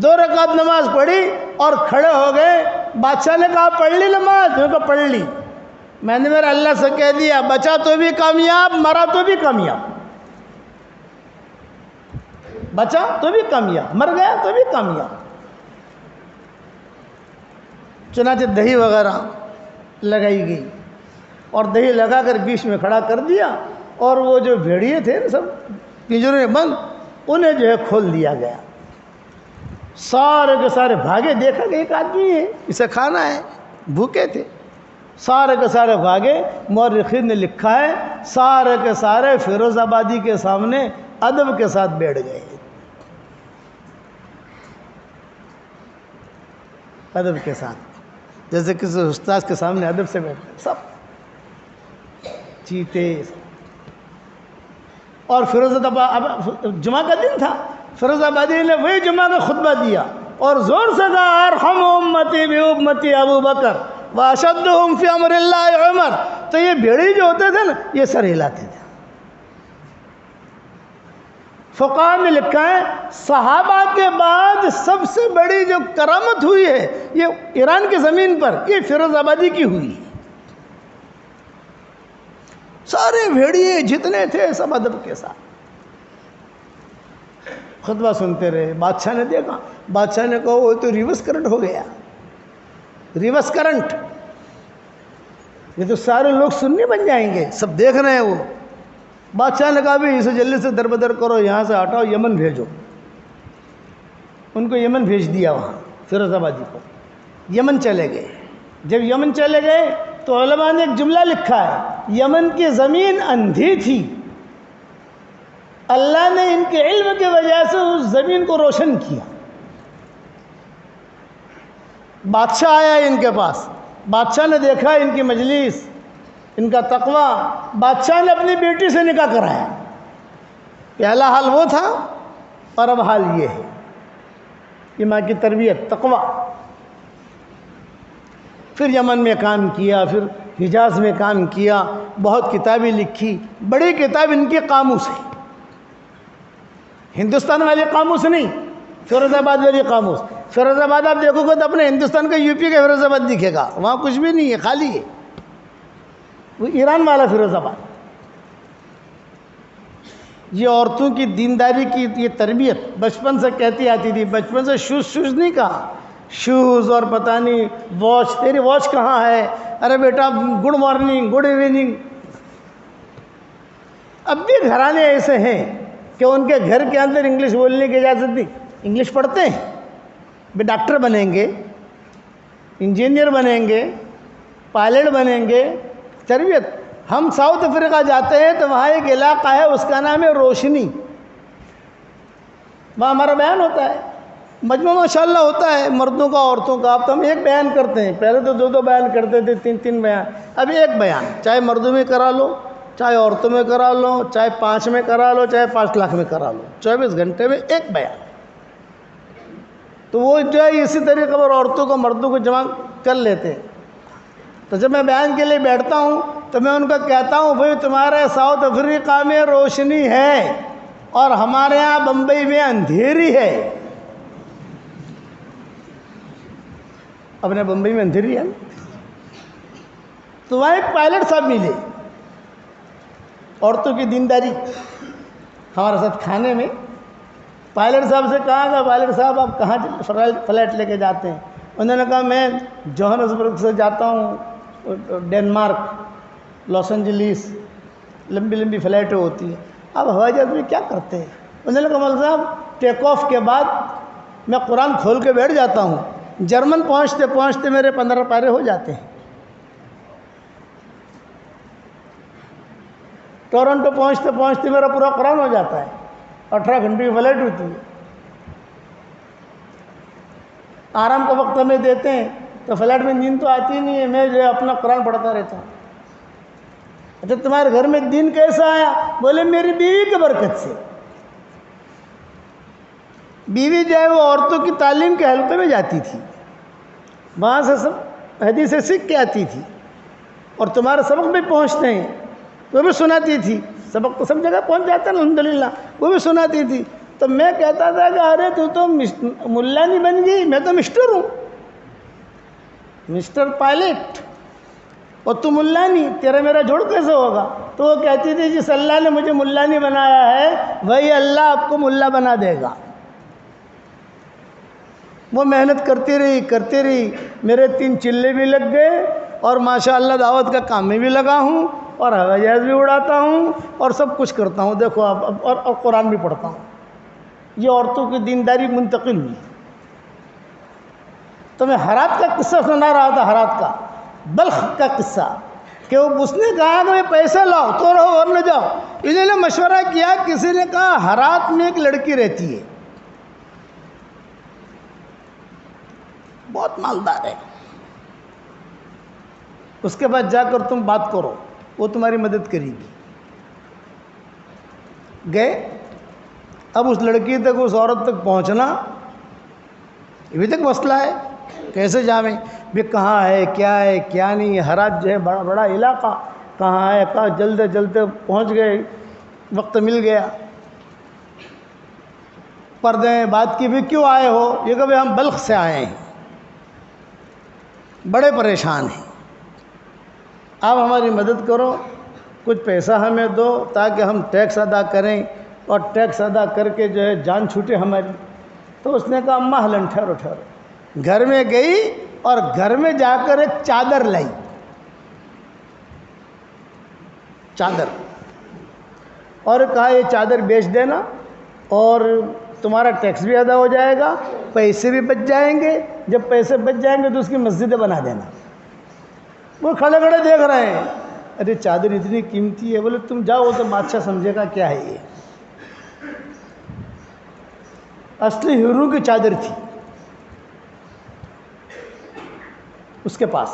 2 رکعت نماز پڑھی اور کھڑے ہو گئے. بادشاہ نے کہا پڑھ لی نماز؟ میں نے کہا پڑھ لی. میں نے میرا اللہ سے کہہ دیا بچا تو بھی کامیاب، مرا تو بھی کامیاب. بچا تو بھی کامیاب، مر گیا تو بھی کامیاب. چنانچہ دہی وغیرہ لگائی گئی اور دہی لگا کر بیچ میں کھڑا کر دیا اور وہ جو بھیڑیے تھے نا سب پنجرے میں بند، انہیں جو ہے کھول دیا گیا. سارے کے سارے بھاگے، دیکھا کہ ایک آدمی ہے اسے کھانا ہے، بھوکے تھے. سارے کے سارے بھاگے. مورخین نے لکھا ہے سارے کے سارے فیروز آبادی کے سامنے ادب کے ساتھ بیٹھ گئے. ادب کے ساتھ، جیسے کسی استاذ کے سامنے ادب سے بیٹھتے سب چیتے. اور فیروز آبادی جمعہ کا دن تھا، فیروز آبادی نے وہی جمعہ کا خطبہ دیا اور زور سے کہا ارحم امتی بامتی ابو بکر واشدہم فی امر اللہ عمر. تو یہ بھیڑی جو ہوتے تھے نا یہ سر ہلاتے تھے. فقہاء نے لکھا ہے صحابہ کے بعد سب سے بڑی جو کرامت ہوئی ہے یہ ایران کی زمین پر، یہ فیروز آبادی کی ہوئی. سارے بھیڑیے جتنے تھے سب ادب کے ساتھ خطبہ سنتے رہے. بادشاہ نے دیکھا, بادشاہ نے کہا وہ تو ریورس کرنٹ ہو گیا, ریورس کرنٹ, یہ تو سارے لوگ سننے بن جائیں گے, سب دیکھ رہے ہیں وہ. بادشاہ نے کہا بھی اسے جلدی سے در بدر کرو, یہاں سے ہٹاؤ, یمن بھیجو. ان کو یمن بھیج دیا, وہاں فیروز آبادی کو. یمن چلے گئے. جب یمن چلے گئے تو علماء نے ایک جملہ لکھا ہے, یمن کی زمین اندھی تھی, اللہ نے ان کے علم کی وجہ سے اس زمین کو روشن کیا. بادشاہ آیا ان کے پاس, بادشاہ نے دیکھا ان کی مجلس, ان کا تقویٰ. بادشاہ نے اپنی بیٹی سے نکاح کرایا. پہلا حال وہ تھا اور اب حال یہ ہے. یہ ماں کی تربیت, تقویٰ. پھر یمن میں کام کیا, پھر حجاز میں کام کیا, بہت کتابیں لکھی. بڑی کتاب ان کی قاموس ہے, ہندوستان والی قاموس نہیں, فیروز آباد والی قاموس. فیروز آباد آپ دیکھو گے تو اپنے ہندوستان کا یو پی کا فیروز آباد دکھے گا, وہاں کچھ بھی نہیں ہے, خالی ہے. وہ ایران والا فیروز آباد. یہ عورتوں کی دینداری کی یہ تربیت بچپن سے کہتی آتی تھی. بچپن سے شوز نہیں کہا, شوز اور پتہ نہیں واچ, تیری واچ کہاں ہے, ارے بیٹا گڈ مارننگ, گڈ ایوننگ. اب بھی گھرانے ایسے ہیں کہ ان کے گھر کے اندر انگلش بولنے کی اجازت نہیں. انگلش پڑھتے ہیں, بھی ڈاکٹر بنیں گے, انجینئر بنیں گے, پائلٹ بنیں گے. تربیت. ہم ساؤتھ افریقہ جاتے ہیں تو وہاں ایک علاقہ ہے, اس کا نام ہے روشنی. وہاں ہمارا بیان ہوتا ہے, مجموعہ ماشاءاللہ ہوتا ہے, مردوں کا عورتوں کا. اب تو ہم ایک بیان کرتے ہیں, پہلے تو دو بیان کرتے تھے, تین بیان. اب ایک بیان, چاہے مردوں میں کرا لو, چاہے عورتوں میں کرا لو, چاہے 5 میں کرا لو, چاہے 5 لاکھ میں کرا لو, 24 گھنٹے میں ایک بیان. تو وہ جو ہے اسی طریقے پر عورتوں کو مردوں کو جمع کر لیتے. تو جب میں بیان کے لیے بیٹھتا ہوں تو میں ان کو کہتا ہوں, بھائی تمہارے ساؤتھ افریقہ میں روشنی ہے اور ہمارے یہاں بمبئی میں اندھیری ہے. اپنے بمبئی میں اندھیری ہے. تو وہاں ایک پائلٹ صاحب ملے, عورتوں کی دینداری ہمارے ساتھ کھانے میں. پائلٹ صاحب سے کہا کہ پائلٹ صاحب آپ کہاں فلائٹ لے کے جاتے ہیں؟ انہوں نے کہا میں جوہانسبرگ سے جاتا ہوں ڈنمارک, لاس اینجلیس, لمبی لمبی فلائٹیں ہوتی ہیں. آپ ہوائی جہاز میں کیا کرتے ہیں؟ انہوں نے کہا مول صاحب ٹیک آف کے بعد میں قرآن کھول کے بیٹھ جاتا ہوں, جرمن پہنچتے پہنچتے میرے 15 پارے ہو جاتے ہیں. ٹورنٹو پہنچتے پہنچتے میرا پورا قرآن ہو جاتا ہے. 18 گھنٹے کی فلائٹ ہوتی ہے. آرام کا وقت ہمیں دیتے ہیں تو فلائٹ میں نیند تو آتی نہیں ہے, میں جو ہے اپنا قرآن پڑھتا رہتا ہوں. اچھا تمہارے گھر میں دین کیسا آیا؟ بولے میری بیوی کی برکت سے. بیوی جو ہے وہ عورتوں کی تعلیم کے حلقے میں جاتی تھی, وہاں سے سب حدیثیں سیکھ کے آتی تھی, اور تمہارے سبق بھی پہنچتے ہیں وہ بھی سناتی تھی. سبق تو سب جگہ پہنچ جاتا ہے الحمدللہ, وہ بھی سناتی تھی. تو میں کہتا تھا کہ ارے تو ملا نہیں بن گئی, میں تو مسٹر ہوں, مسٹر پائلٹ, اور تو ملا نہیں, تیرا میرا جوڑ کیسے ہوگا؟ تو وہ کہتی تھی جس اللہ نے مجھے ملا نہیں بنایا ہے وہی اللہ آپ کو ملا بنا دے گا. وہ محنت کرتی رہی, میرے 3 چلے بھی لگ گئے, اور ماشاءاللہ دعوت کا کام میں بھی لگا ہوں, اور ہوائی جہاز بھی اڑاتا ہوں, اور سب کچھ کرتا ہوں. دیکھو آپ, اور قرآن بھی پڑھتا ہوں. یہ عورتوں کی دینداری منتقل ہوئی. تو میں ہرات کا قصہ سنا رہا تھا, ہرات کا, بلخ کا قصہ, کہ وہ اس نے کہا کہ پیسے لاؤ تو رہو اور نہ جاؤ. انہوں نے مشورہ کیا, کسی نے کہا ہرات میں ایک لڑکی رہتی ہے, بہت مالدار ہے, اس کے بعد جا کر تم بات کرو, وہ تمہاری مدد کرے گی. گئے. اب اس لڑکی تک, اس عورت تک پہنچنا ابھی تک مسئلہ ہے, کیسے جاویں بھی, کہاں ہے, کیا ہے, کیا نہیں. ہرات جو ہے بڑا بڑا علاقہ, کہاں ہے, کہاں, جلدے جلدے پہنچ گئے, وقت مل گیا. پردے بات کی بھی کیوں آئے ہو؟ یہ کہ ہم بلخ سے آئے ہیں, بڑے پریشان ہیں, آپ ہماری مدد کرو, کچھ پیسہ ہمیں دو تاکہ ہم ٹیکس ادا کریں اور ٹیکس ادا کر کے جو ہے جان چھوٹے ہماری. تو اس نے کہا اماں ہلن ٹھہرو ٹھہرو. گھر میں گئی اور گھر میں جا کر ایک چادر لائی. چادر. اور کہا یہ چادر بیچ دینا اور تمہارا ٹیکس بھی ادا ہو جائے گا, پیسے بھی بچ جائیں گے. جب پیسے بچ جائیں گے تو اس کی مسجدیں بنا دینا. وہ کھڑے کھڑے دیکھ رہے ہیں, ارے چادر اتنی قیمتی ہے. بولے تم جاؤ, تو بادشاہ سمجھے گا کیا ہے یہ. اصلی ہیرو کی چادر تھی اس کے پاس.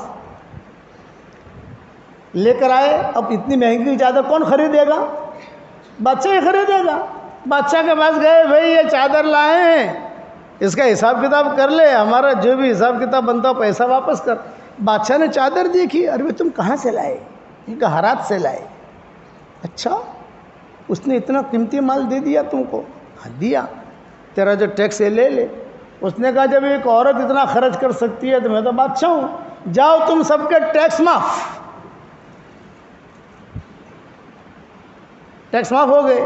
لے کر آئے. اب اتنی مہنگی چادر کون خریدے گا؟ بادشاہ ہی خریدے گا. بادشاہ کے پاس گئے, بھائی یہ چادر لائے ہیں, اس کا حساب کتاب کر لے, ہمارا جو بھی حساب کتاب بنتا ہو پیسہ واپس کر. بادشاہ نے چادر دیکھی, ارے تم کہاں سے لائے؟ ان کا ہرات سے لائے. اچھا, اس نے اتنا قیمتی مال دے دیا تم کو؟ ہاں دیا, تیرا جو ٹیکس ہے لے لے. اس نے کہا جب ایک عورت اتنا خرچ کر سکتی ہے تو میں تو بادشاہ ہوں, جاؤ تم سب کے ٹیکس معاف. ٹیکس معاف ہو گئے.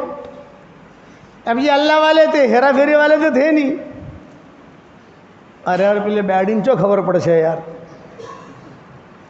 اب یہ اللہ والے تھے, ہیرا پھیری والے تو تھے نہیں. ارے یار پہلے بیڈنچو خبر پڑ છે યાર,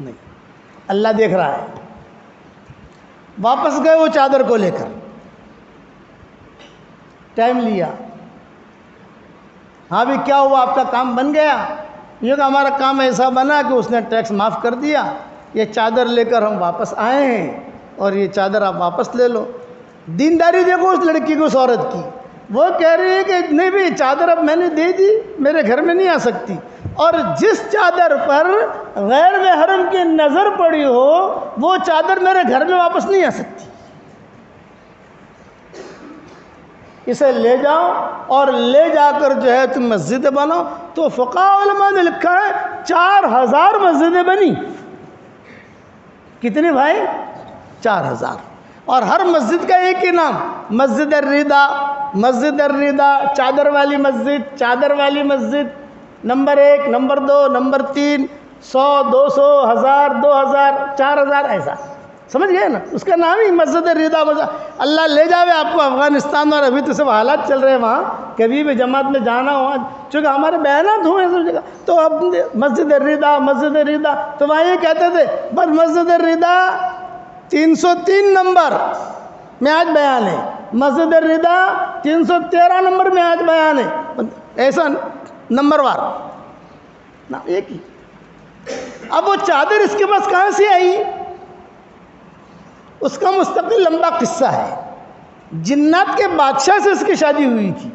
નહીં. اللہ دیکھ رہا ہے. واپس گئے وہ چادر کو لے کر. ٹائم لیا. ہاں بھی کیا ہوا, آپ کا کام بن گیا؟ یہ کہ ہمارا کام ایسا بنا کہ اس نے ٹیکس معاف کر دیا, یہ چادر لے کر ہم واپس آئے ہیں اور یہ چادر آپ واپس لے لو. دینداری دیکھو اس لڑکی کو, اس عورت کی. وہ کہہ رہی ہے کہ نہیں بھی چادر اب میں نے دے دی, میرے گھر میں نہیں آ سکتی. اور جس چادر پر غیر محرم کی نظر پڑی ہو وہ چادر میرے گھر میں واپس نہیں آ سکتی. اسے لے جاؤ اور لے جا کر جو ہے تم مسجد بناؤ. تو فقہاء علماء نے لکھا ہے 4000 مسجدیں بنی. کتنی بھائی؟ 4000. اور ہر مسجد کا ایک ہی نام, مسجد الرضا. مسجد الرضا, چادر والی مسجد, چادر والی مسجد. نمبر 1, نمبر 2, نمبر 3, 100, 200, 1000, 2000, 4000 ایسا. سمجھ گئے نا, اس کا نام ہی مسجد الرضا. اللہ لے جاوے آپ کو افغانستان, اور ابھی تو سب حالات چل رہے ہیں وہاں, کبھی بھی جماعت میں جانا ہو, چونکہ ہمارے بیانات ہوئے سب جگہ, تو اب مسجد الرضا, مسجد الرضا, تو وہاں یہ کہتے تھے بس مسجد الرضا 303 نمبر میں آج بیان ہے, مسجد الرضا 313 نمبر میں آج بیان ہے, ایسا نمبر وار نا ایک ہی. اب وہ چادر اس کے پاس کہاں سے آئی؟ اس کا مستقل لمبا قصہ ہے. جنات کے بادشاہ سے اس کی شادی ہوئی تھی.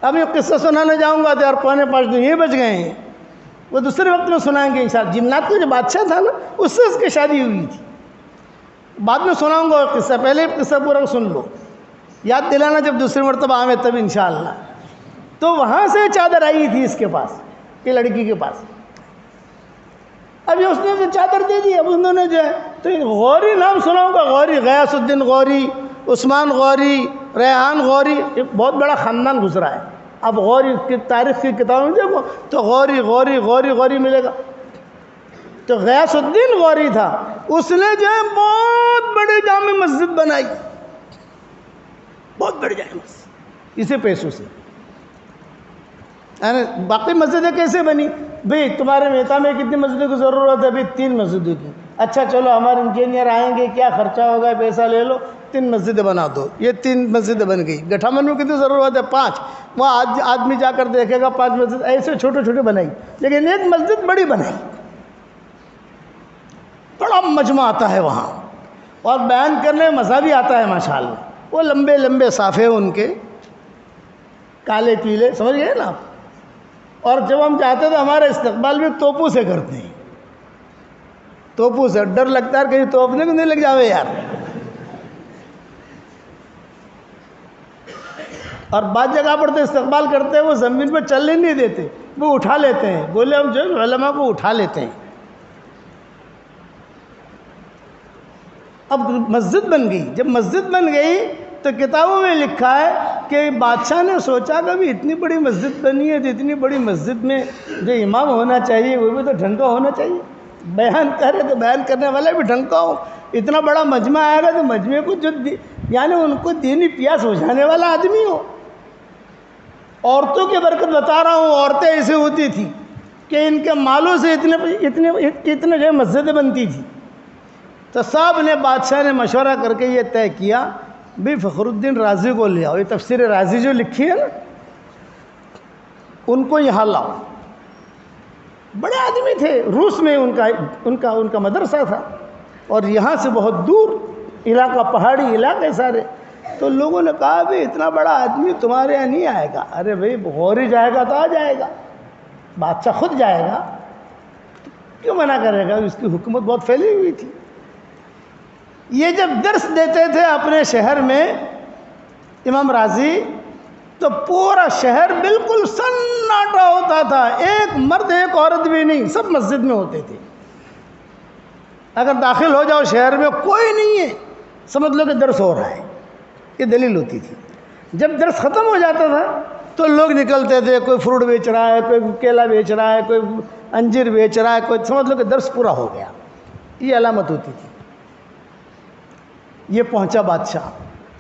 اب یہ قصہ سنانے جاؤں گا تو یار 4:45 تو یہ بج گئے ہیں, وہ دوسرے وقت میں سنائیں گے انشاءاللہ. جنات کا جو بادشاہ تھا نا, اس سے اس کی شادی ہوئی تھی. بعد میں سناؤں گا قصہ, پہلے قصہ پورا سن لو, یاد دلانا جب دوسری مرتبہ آئے تب انشاءاللہ. تو وہاں سے چادر آئی تھی اس کے پاس, یہ لڑکی کے پاس. اب یہ اس نے تو چادر دے دی. اب انہوں نے جو ہے تو غوری نام سناؤں گا, غوری, غیاث الدین غوری, عثمان غوری, ریحان غوری, ایک بہت بڑا خاندان گزرا ہے. اب غوری کی تاریخ کی کتابوں میں دیکھو تو غوری غوری غوری غوری ملے گا. تو غیاث الدین غوری تھا, اس نے جو ہے بہت بڑی جامع مسجد بنائی, بہت بڑی جامع مسجد اسی پیسوں سے. باقی مسجدیں کیسے بنی؟ بھئی تمہارے میتا میں کتنی مسجدوں کی ضرورت ہے؟ بھئی 3 مسجدوں کی. اچھا چلو ہمارے انجینئر آئیں گے, کیا خرچہ ہوگا, پیسہ لے لو, 3 مسجدیں بنا دو. یہ 3 مسجدیں بن گئی. گٹھا من میں کتنی ضرورت ہے؟ 5. وہاں آدمی جا کر دیکھے گا 5 مسجد, ایسے چھوٹے چھوٹے بنائی, لیکن ایک مسجد بڑی بنائی. بڑا مجمع آتا ہے وہاں, اور بیان کرنے میں مزہ بھی آتا ہے ماشاءاللہ. وہ لمبے لمبے صافے ان کے, کالے پیلے, سمجھ گئے نا آپ. اور جب ہم چاہتے تو ہمارا استقبال بھی توپوں سے کرتے ہیں, توپوں سے. ڈر لگتا ہے کہیں توپنے کو نہیں لگ جاوے یار. اور بعض جگہ پر تو استقبال کرتے ہیں وہ زمین پہ چلنے نہیں دیتے, وہ اٹھا لیتے ہیں. بولے ہم جو علماء کو اٹھا لیتے ہیں. اب مسجد بن گئی. جب مسجد بن گئی تو کتابوں میں لکھا ہے کہ بادشاہ نے سوچا کہ ابھی اتنی بڑی مسجد بنی ہے تو اتنی بڑی مسجد میں جو امام ہونا چاہیے وہ بھی تو ڈھنگ کا ہونا چاہیے، بیان کرے تو بیان کرنے والا بھی ڈھنگ کا ہو، اتنا بڑا مجمع آئے گا تو مجمع کو جو یعنی ان کو دینی پیاس بجھانے والا آدمی ہو۔ عورتوں کی برکت بتا رہا ہوں، عورتیں ایسے ہوتی تھیں کہ ان کے مالوں سے اتنے جو مسجدیں بنتی تھی۔ تو سب نے بادشاہ نے مشورہ کر کے یہ طے کیا بھی فخر الدین رازی کو لے آؤ، یہ تفسیر رازی جو لکھی ہے نا ان کو یہاں لاؤ۔ بڑے آدمی تھے، روس میں ان کا مدرسہ تھا اور یہاں سے بہت دور علاقہ، پہاڑی علاقے سارے۔ تو لوگوں نے کہا بھی اتنا بڑا آدمی تمہارے یہاں نہیں آئے گا۔ ارے بھائی غور ہی جائے گا تو آ جائے گا، بادشاہ خود جائے گا کیوں منع کرے گا، اس کی حکومت بہت پھیلی ہوئی تھی۔ یہ جب درس دیتے تھے اپنے شہر میں امام رازی تو پورا شہر بالکل سناٹا ہوتا تھا، ایک مرد ایک عورت بھی نہیں، سب مسجد میں ہوتے تھے۔ اگر داخل ہو جاؤ شہر میں کوئی نہیں ہے سمجھ لو کہ درس ہو رہا ہے، یہ دلیل ہوتی تھی۔ جب درس ختم ہو جاتا تھا تو لوگ نکلتے تھے، کوئی فروٹ بیچ رہا ہے، کوئی کیلا بیچ رہا ہے، کوئی انجیر بیچ رہا ہے، کوئی سمجھ لو کہ درس پورا ہو گیا، یہ علامت ہوتی تھی۔ یہ پہنچا بادشاہ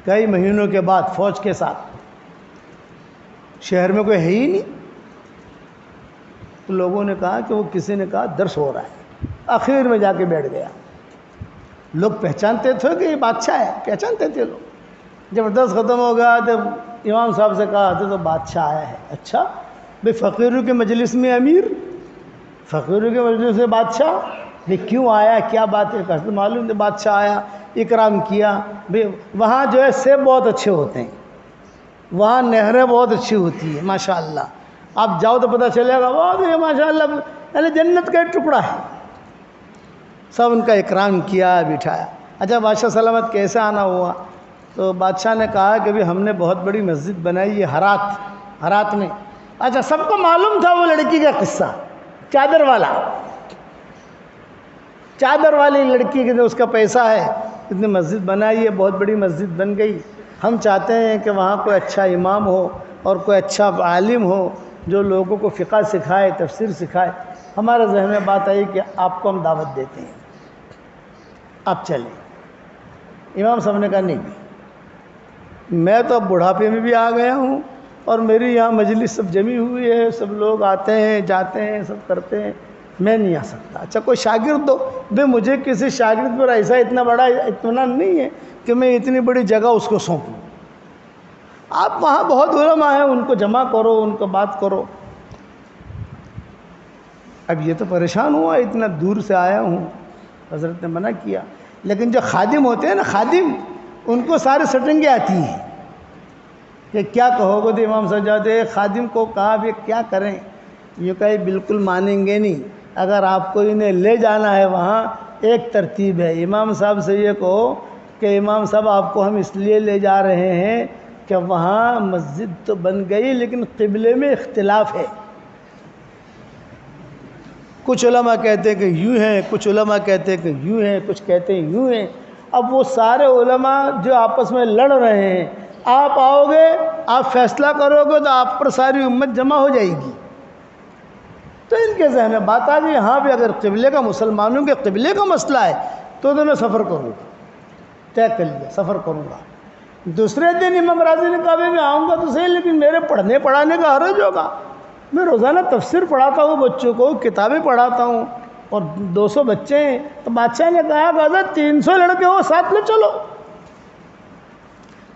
کئی مہینوں کے بعد فوج کے ساتھ، شہر میں کوئی ہے ہی نہیں۔ تو لوگوں نے کہا کہ وہ کسی نے کہا درس ہو رہا ہے، آخر میں جا کے بیٹھ گیا۔ لوگ پہچانتے تھے کہ یہ بادشاہ ہے، پہچانتے تھے لوگ۔ جب درس ختم ہو گیا تو امام صاحب سے کہا تو بادشاہ آیا ہے۔ اچھا بھئی فقیروں کے مجلس میں امیر، فقیروں کے مجلس میں بادشاہ، بھئی کیوں آیا، کیا بات ہے؟ کہا معلوم ہے بادشاہ آیا، اکرام کیا۔ بھئی وہاں جو ہے سیب بہت اچھے ہوتے ہیں، وہاں نہریں بہت اچھی ہوتی ہیں ماشاءاللہ، آپ جاؤ تو پتہ چلے گا بہت یہ ماشاءاللہ یعنی جنت کا ایک ٹکڑا ہے۔ سب ان کا اکرام کیا، بٹھایا۔ اچھا بادشاہ سلامت کیسے آنا ہوا؟ تو بادشاہ نے کہا کہ ہم نے بہت بڑی مسجد بنائی ہے ہرات میں۔ اچھا سب کو معلوم تھا وہ لڑکی کا قصہ، چادر والی لڑکی کے اس کا پیسہ ہے، اتنی مسجد بنائی ہے، بہت بڑی مسجد بن گئی۔ ہم چاہتے ہیں کہ وہاں کوئی اچھا امام ہو اور کوئی اچھا عالم ہو جو لوگوں کو فقہ سکھائے، تفسیر سکھائے۔ ہمارے ذہن میں بات آئی کہ آپ کو ہم دعوت دیتے ہیں، آپ چلیں۔ امام صاحب نے کہا نہیں، میں تو اب بڑھاپے میں بھی آ گیا ہوں اور میری یہاں مجلس سب جمی ہوئی ہے، سب لوگ آتے ہیں جاتے ہیں، سب کرتے ہیں، میں نہیں آ سکتا۔ اچھا کوئی شاگرد دو۔ بھئی مجھے کسی شاگرد پر ایسا اتنا بڑا اطمینان نہیں ہے کہ میں اتنی بڑی جگہ اس کو سونپوں۔ آپ وہاں بہت علماء ہیں، ان کو جمع کرو، ان کو بات کرو۔ اب یہ تو پریشان ہوا، اتنا دور سے آیا ہوں، حضرت نے منع کیا۔ لیکن جو خادم ہوتے ہیں نا، خادم، ان کو سارے سٹنگیں آتی ہیں کہ کیا کہو گے۔ تو امام صاحب جاتے خادم کو کہا بھی کیا کریں، یہ کہیں بالکل مانیں گے نہیں۔ اگر آپ کو انہیں لے جانا ہے وہاں، ایک ترتیب ہے، امام صاحب سے یہ کہو کہ امام صاحب آپ کو ہم اس لیے لے جا رہے ہیں کہ وہاں مسجد تو بن گئی لیکن قبلے میں اختلاف ہے، کچھ علماء کہتے ہیں کہ یوں ہیں، کچھ علماء کہتے ہیں کہ یوں ہیں، کچھ کہتے ہیں یوں ہیں۔ اب وہ سارے علماء جو آپس میں لڑ رہے ہیں، آپ آؤ گے، آپ فیصلہ کرو گے تو آپ پر ساری امت جمع ہو جائے گی۔ تو ان کے ذہن میں بات آ گئی، ہاں بھی اگر قبلے کا، مسلمانوں کے قبلے کا مسئلہ ہے تو میں سفر کروں گا، طے کر لیا سفر کروں گا۔ دوسرے دن امام راضی نے کہا میں آؤں گا تو صحیح، لیکن میرے پڑھنے پڑھانے کا حرج ہوگا، میں روزانہ تفسیر پڑھاتا ہوں بچوں کو، کتابیں پڑھاتا ہوں اور 200 بچے ہیں۔ تو بادشاہ نے کہا کہ حضرت 300 لڑکے ہو، ساتھ لے چلو۔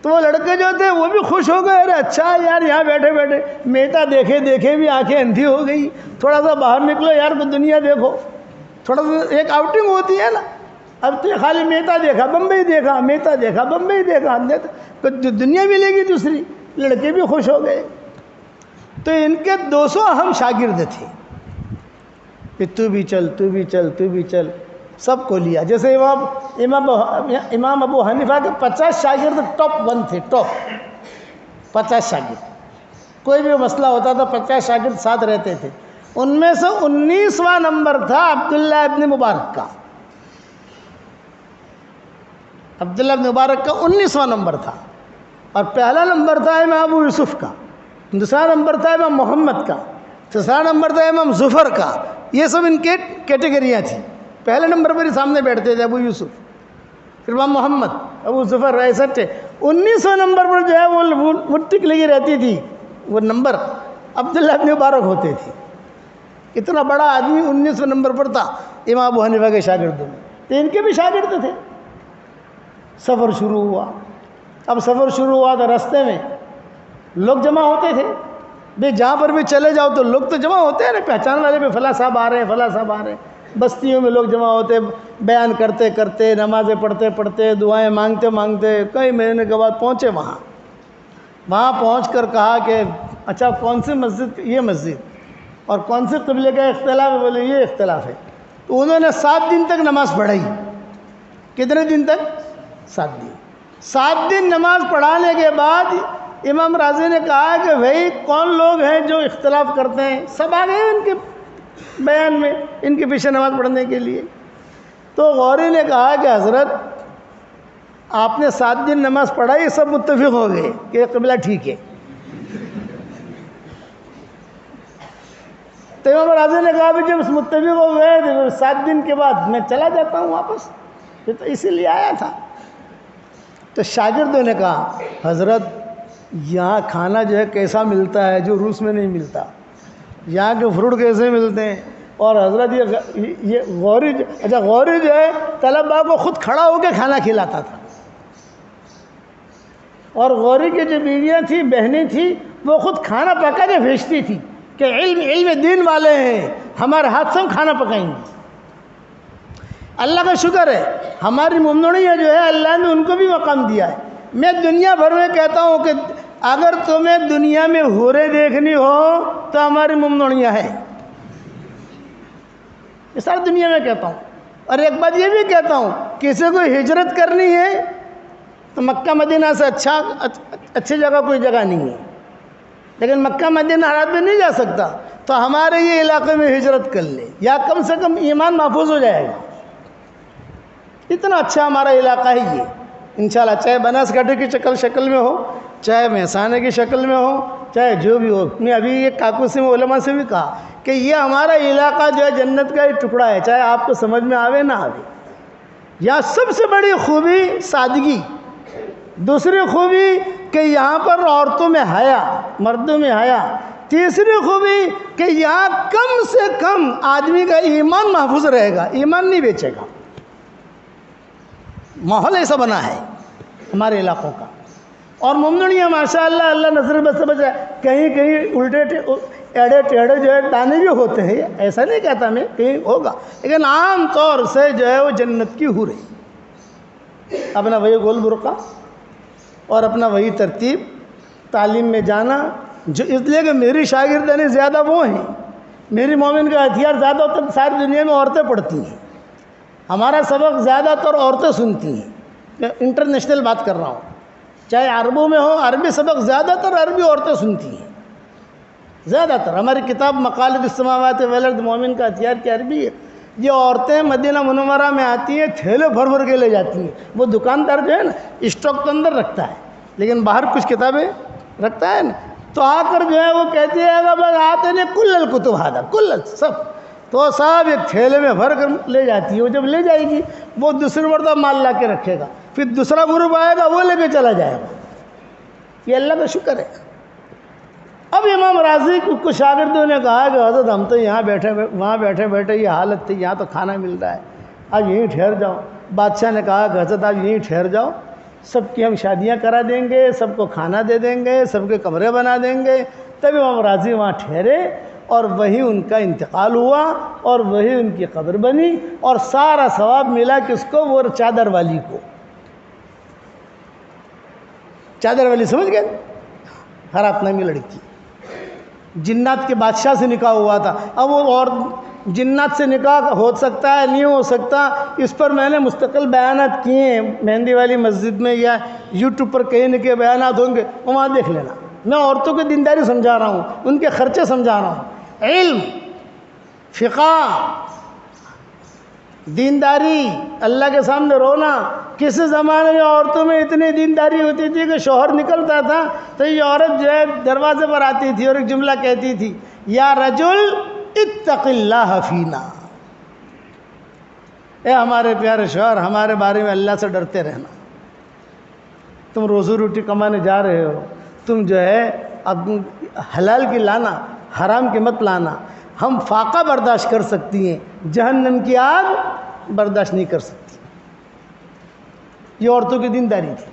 تو وہ لڑکے جو تھے وہ بھی خوش ہو گئے، ارے اچھا یار یہاں بیٹھے بیٹھے میتا دیکھے بھی آنکھیں اندھی ہو گئی، تھوڑا سا باہر نکلو یار کو دنیا دیکھو، تھوڑا سا ایک آؤٹنگ ہوتی ہے نا۔ اب تو خالی میتا دیکھا بمبئی دیکھا، میتا دیکھا بمبئی دیکھا، دنیا ملے گی دوسری۔ لڑکے بھی خوش ہو گئے۔ تو ان کے 200 اہم شاگرد تھے کہ تو بھی چل، تو بھی چل، تو بھی چل، سب کو لیا۔ جیسے امام ابو حنیفہ کے 50 شاگرد ٹاپ 1 تھے، ٹاپ 50 شاگرد، کوئی بھی مسئلہ ہوتا تھا 50 شاگرد ساتھ رہتے تھے۔ ان میں سے 19واں نمبر تھا عبداللہ ابن مبارک کا، عبداللہ ابن مبارک کا 19واں نمبر تھا۔ اور پہلا نمبر تھا امام ابو یوسف کا، دوسرا نمبر تھا امام محمد کا، تیسرا نمبر تھا امام ظفر کا. یہ سب ان کے کیٹیگریاں تھیں. پہلے نمبر پر ہی سامنے بیٹھتے تھے ابو یوسف، پھر امام محمد، ابو ظفر، ایسا تھے. 1900 نمبر پر جو ہے وہ ٹک لگی رہتی تھی، وہ نمبر عبداللہ ابن مبارک ہوتے تھے. اتنا بڑا آدمی 1900 نمبر پر تھا امام ابو حنیفہ کے شاگردوں میں. تو ان کے بھی شاگرد تھے. سفر شروع ہوا. اب سفر شروع ہوا تو راستے میں لوگ جمع ہوتے تھے. بھئی جہاں پر بھی چلے جاؤ تو لوگ تو جمع ہوتے ہیں نا، پہچان والے بھی فلاں صاحب آ رہے ہیں، فلاں صاحب آ رہے ہیں. بستیوں میں لوگ جمع ہوتے، بیان کرتے کرتے، نمازیں پڑھتے پڑھتے، دعائیں مانگتے مانگتے کئی مہینے کے بعد پہنچے وہاں پہنچ کر کہا کہ اچھا کون سی مسجد؟ یہ مسجد. اور کون سے قبلے کا اختلاف ہے؟ بولے یہ اختلاف ہے. تو انہوں نے 7 دن تک نماز پڑھائی. کتنے دن تک؟ 7 دن. 7 دن نماز پڑھانے کے بعد امام راضی نے کہا کہ بھائی کون لوگ ہیں جو اختلاف کرتے ہیں؟ سب آ گئے ان کے بیان میں، ان کے پیچھے نماز پڑھنے کے لیے. تو غوری نے کہا کہ حضرت آپ نے 7 دن نماز پڑھائی، سب متفق ہو گئے کہ قبلہ ٹھیک ہے. تو امام راضی نے کہا بھی جب متفق ہو گئے تو 7 دن کے بعد میں چلا جاتا ہوں واپس، یہ تو اسی لیے آیا تھا. تو شاگردوں نے کہا حضرت یہاں کھانا جو ہے کیسا ملتا ہے جو روس میں نہیں ملتا، یہاں کے فروٹ کیسے ملتے ہیں. اور حضرت یہ غوری جو ہے طلباء کو خود کھڑا ہو کے کھانا کھلاتا تھا. اور غوری کی جو بیویاں تھیں، بہنیں تھیں، وہ خود کھانا پکا کے بھیجتی تھی کہ علم دین والے ہیں، ہمارے ہاتھ سے ہم کھانا پکائیں گے. اللہ کا شکر ہے ہماری ممنوعیہ جو ہے اللہ نے ان کو بھی مقام دیا ہے. میں دنیا بھر میں کہتا ہوں کہ اگر تمہیں دنیا میں حوریں دیکھنی ہو تو ہماری ممنوعیہ ہے. یہ ساری دنیا میں کہتا ہوں. اور ایک بات یہ بھی کہتا ہوں، کسی کو ہجرت کرنی ہے تو مکہ مدینہ سے اچھی جگہ کوئی جگہ نہیں ہے. لیکن مکہ مدینہ حالات میں نہیں جا سکتا تو ہمارے یہ علاقے میں ہجرت کر لے، یا کم سے کم ایمان محفوظ ہو جائے گا. اتنا اچھا ہمارا علاقہ ہے یہ انشاءاللہ، چاہے بناسکٹھے کی شکل میں ہو، چاہے مہسانے کی شکل میں ہو، چاہے جو بھی ہو. میں ابھی یہ کاکوسی میں علماء سے بھی کہا کہ یہ ہمارا علاقہ جو ہے جنت کا ایک ٹکڑا ہے، چاہے آپ کو سمجھ میں آوے نہ آوے. یہاں سب سے بڑی خوبی سادگی، دوسری خوبی کہ یہاں پر عورتوں میں حیا، مردوں میں حیا، تیسری خوبی کہ یہاں کم سے کم آدمی کا ایمان محفوظ رہے گا، ایمان نہیں بیچے گا. ماحول ایسا بنا ہے ہمارے علاقوں کا. اور ممنوعیہ ماشاء اللہ، اللہ نظر بس بچائے. کہیں کہیں الٹے ایڑے ٹیڑے جو ہے دانے بھی ہوتے ہیں، ایسا نہیں کہتا میں، کہیں ہوگا، لیکن عام طور سے جو ہے وہ جنت کی حور ہے. اپنا وہی گول برقع اور اپنا وہی ترتیب، تعلیم میں جانا، جو اس لیے کہ میری شاگردانی زیادہ وہ ہیں. میری مومن کا ہتھیار زیادہ تر ساری دنیا میں عورتیں پڑھتی ہیں. ہمارا سبق زیادہ تر عورتیں سنتی ہیں. میں انٹرنیشنل بات کر رہا ہوں، چاہے عربوں میں ہو، عربی سبق زیادہ تر عربی عورتیں سنتی ہیں زیادہ تر. ہماری کتاب مقالد السماوات والارض مومن کا ہتھیار کی عربی ہے. یہ عورتیں مدینہ منورہ میں آتی ہیں، تھیلے بھر بھر کے لے جاتی ہیں. وہ دکاندار جو ہے نا اسٹاک کے اندر رکھتا ہے، لیکن باہر کچھ کتابیں رکھتا ہے نا. تو آ کر جو ہے وہ کہتی ہے کہ بس آتے نے کل الکتب ہادہ کل سب، تو صاحب ایک تھیلے میں بھر کر لے جاتی ہے. وہ جب لے جائے گی وہ دوسری مرتبہ مال لا کے رکھے گا، پھر دوسرا گروپ آئے گا وہ لے کے چلا جائے گا. یہ اللہ کا شکر ہے. اب امام راضی کو شاگردوں نے کہا کہ حضرت ہم تو یہاں بیٹھے وہاں بیٹھے یہ حالت تھی، یہاں تو کھانا مل رہا ہے، آج یہیں ٹھہر جاؤ. بادشاہ نے کہا کہ حضرت آج یہیں ٹھہر جاؤ، سب کی ہم شادیاں کرا دیں گے، سب کو کھانا دے دیں گے، سب کے کمرے بنا دیں گے. تب امام راضی وہاں ٹھہرے اور وہی ان کا انتقال ہوا اور وہی ان کی قبر بنی. اور سارا ثواب ملا کس کو؟ وہ چادر والی کو. چادر والی سمجھ گئے؟ ہرات نامی لڑکی، جنات کے بادشاہ سے نکاح ہوا تھا. اب وہ اور جنات سے نکاح ہو سکتا ہے نہیں ہو سکتا، اس پر میں نے مستقل بیانات کیے ہیں. مہندی والی مسجد میں یا یوٹیوب پر کہیں نہ کہیں بیانات ہوں گے، وہاں دیکھ لینا. میں عورتوں کی دینداری سمجھا رہا ہوں، ان کے خرچے سمجھا رہا ہوں. علم، فقہ، دینداری، اللہ کے سامنے رونا، کسی زمانے میں عورتوں میں اتنی دینداری ہوتی تھی کہ شوہر نکلتا تھا تو یہ عورت جو ہے دروازے پر آتی تھی اور ایک جملہ کہتی تھی، یا رجل اتق اللہ فینا، اے ہمارے پیارے شوہر، ہمارے بارے میں اللہ سے ڈرتے رہنا۔ تم روزی روٹی کمانے جا رہے ہو، تم جو ہے اب حلال کی لانا، حرام کی مت لانا۔ ہم فاقہ برداشت کر سکتی ہیں، جہنم کی آگ برداشت نہیں کر سکتی۔ یہ عورتوں کی دینداری تھی۔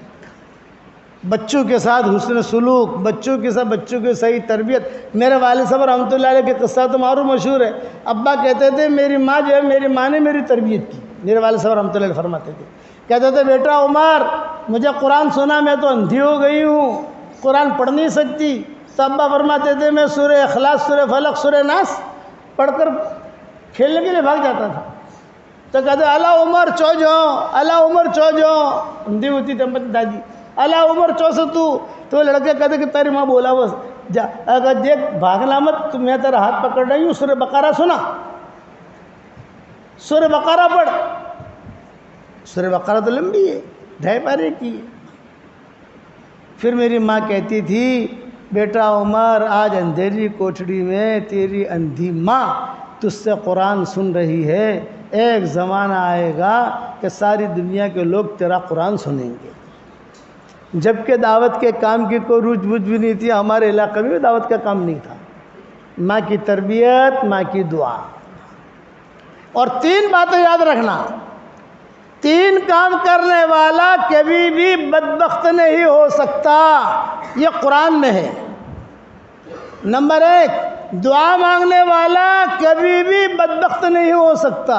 بچوں کے ساتھ حسن سلوک، بچوں کے ساتھ بچوں کی صحیح تربیت۔ میرے والد صاحب رحمۃ اللہ علیہ کے قصہ تو معروف مشہور ہے۔ ابا کہتے تھے میری ماں جو ہے، میری ماں نے میری تربیت کی۔ میرے والد صاحب رحمۃ اللہ علیہ فرماتے تھے، کہتے تھے بیٹا عمر، مجھے قرآن سنا، میں تو اندھی ہو گئی ہوں، قرآن پڑھ نہیں سکتی۔ تو ابا فرماتے تھے میں سورہ اخلاص، سورہ فلق، سورہ ناس پڑھ کر کھیلنے کے لیے بھاگ جاتا تھا۔ تو کہتے اللہ عمر چو جاؤ، اللہ عمر چو جاؤ، اندھی ہوتی تھی دادی، اللہ عمر چو سے تو لڑکے کہتے کہ تیری ماں بولا بس جا، اگر دیکھ بھاگنا مت، تو میں تیرا ہاتھ پکڑ رہی ہوں، سورہ بقرہ سنا، سورہ بقرہ پڑھ۔ سورہ بقرہ تو لمبی ہے، 2.5 پارے کی ہے۔ پھر میری ماں کہتی تھی بیٹا عمر، آج اندھیری کوٹھڑی میں تیری اندھی ماں تجھ سے قرآن سن رہی ہے، ایک زمانہ آئے گا کہ ساری دنیا کے لوگ تیرا قرآن سنیں گے۔ جبکہ دعوت کے کام کی کوئی روج بوجھ بھی نہیں تھی، ہمارے علاقے میں بھی دعوت کا کام نہیں تھا۔ ماں کی تربیت، ماں کی دعا۔ اور 3 باتیں یاد رکھنا، 3 کام کرنے والا کبھی بھی بدبخت نہیں ہو سکتا، یہ قرآن میں ہے۔ نمبر 1، دعا مانگنے والا کبھی بھی بدبخت نہیں ہو سکتا۔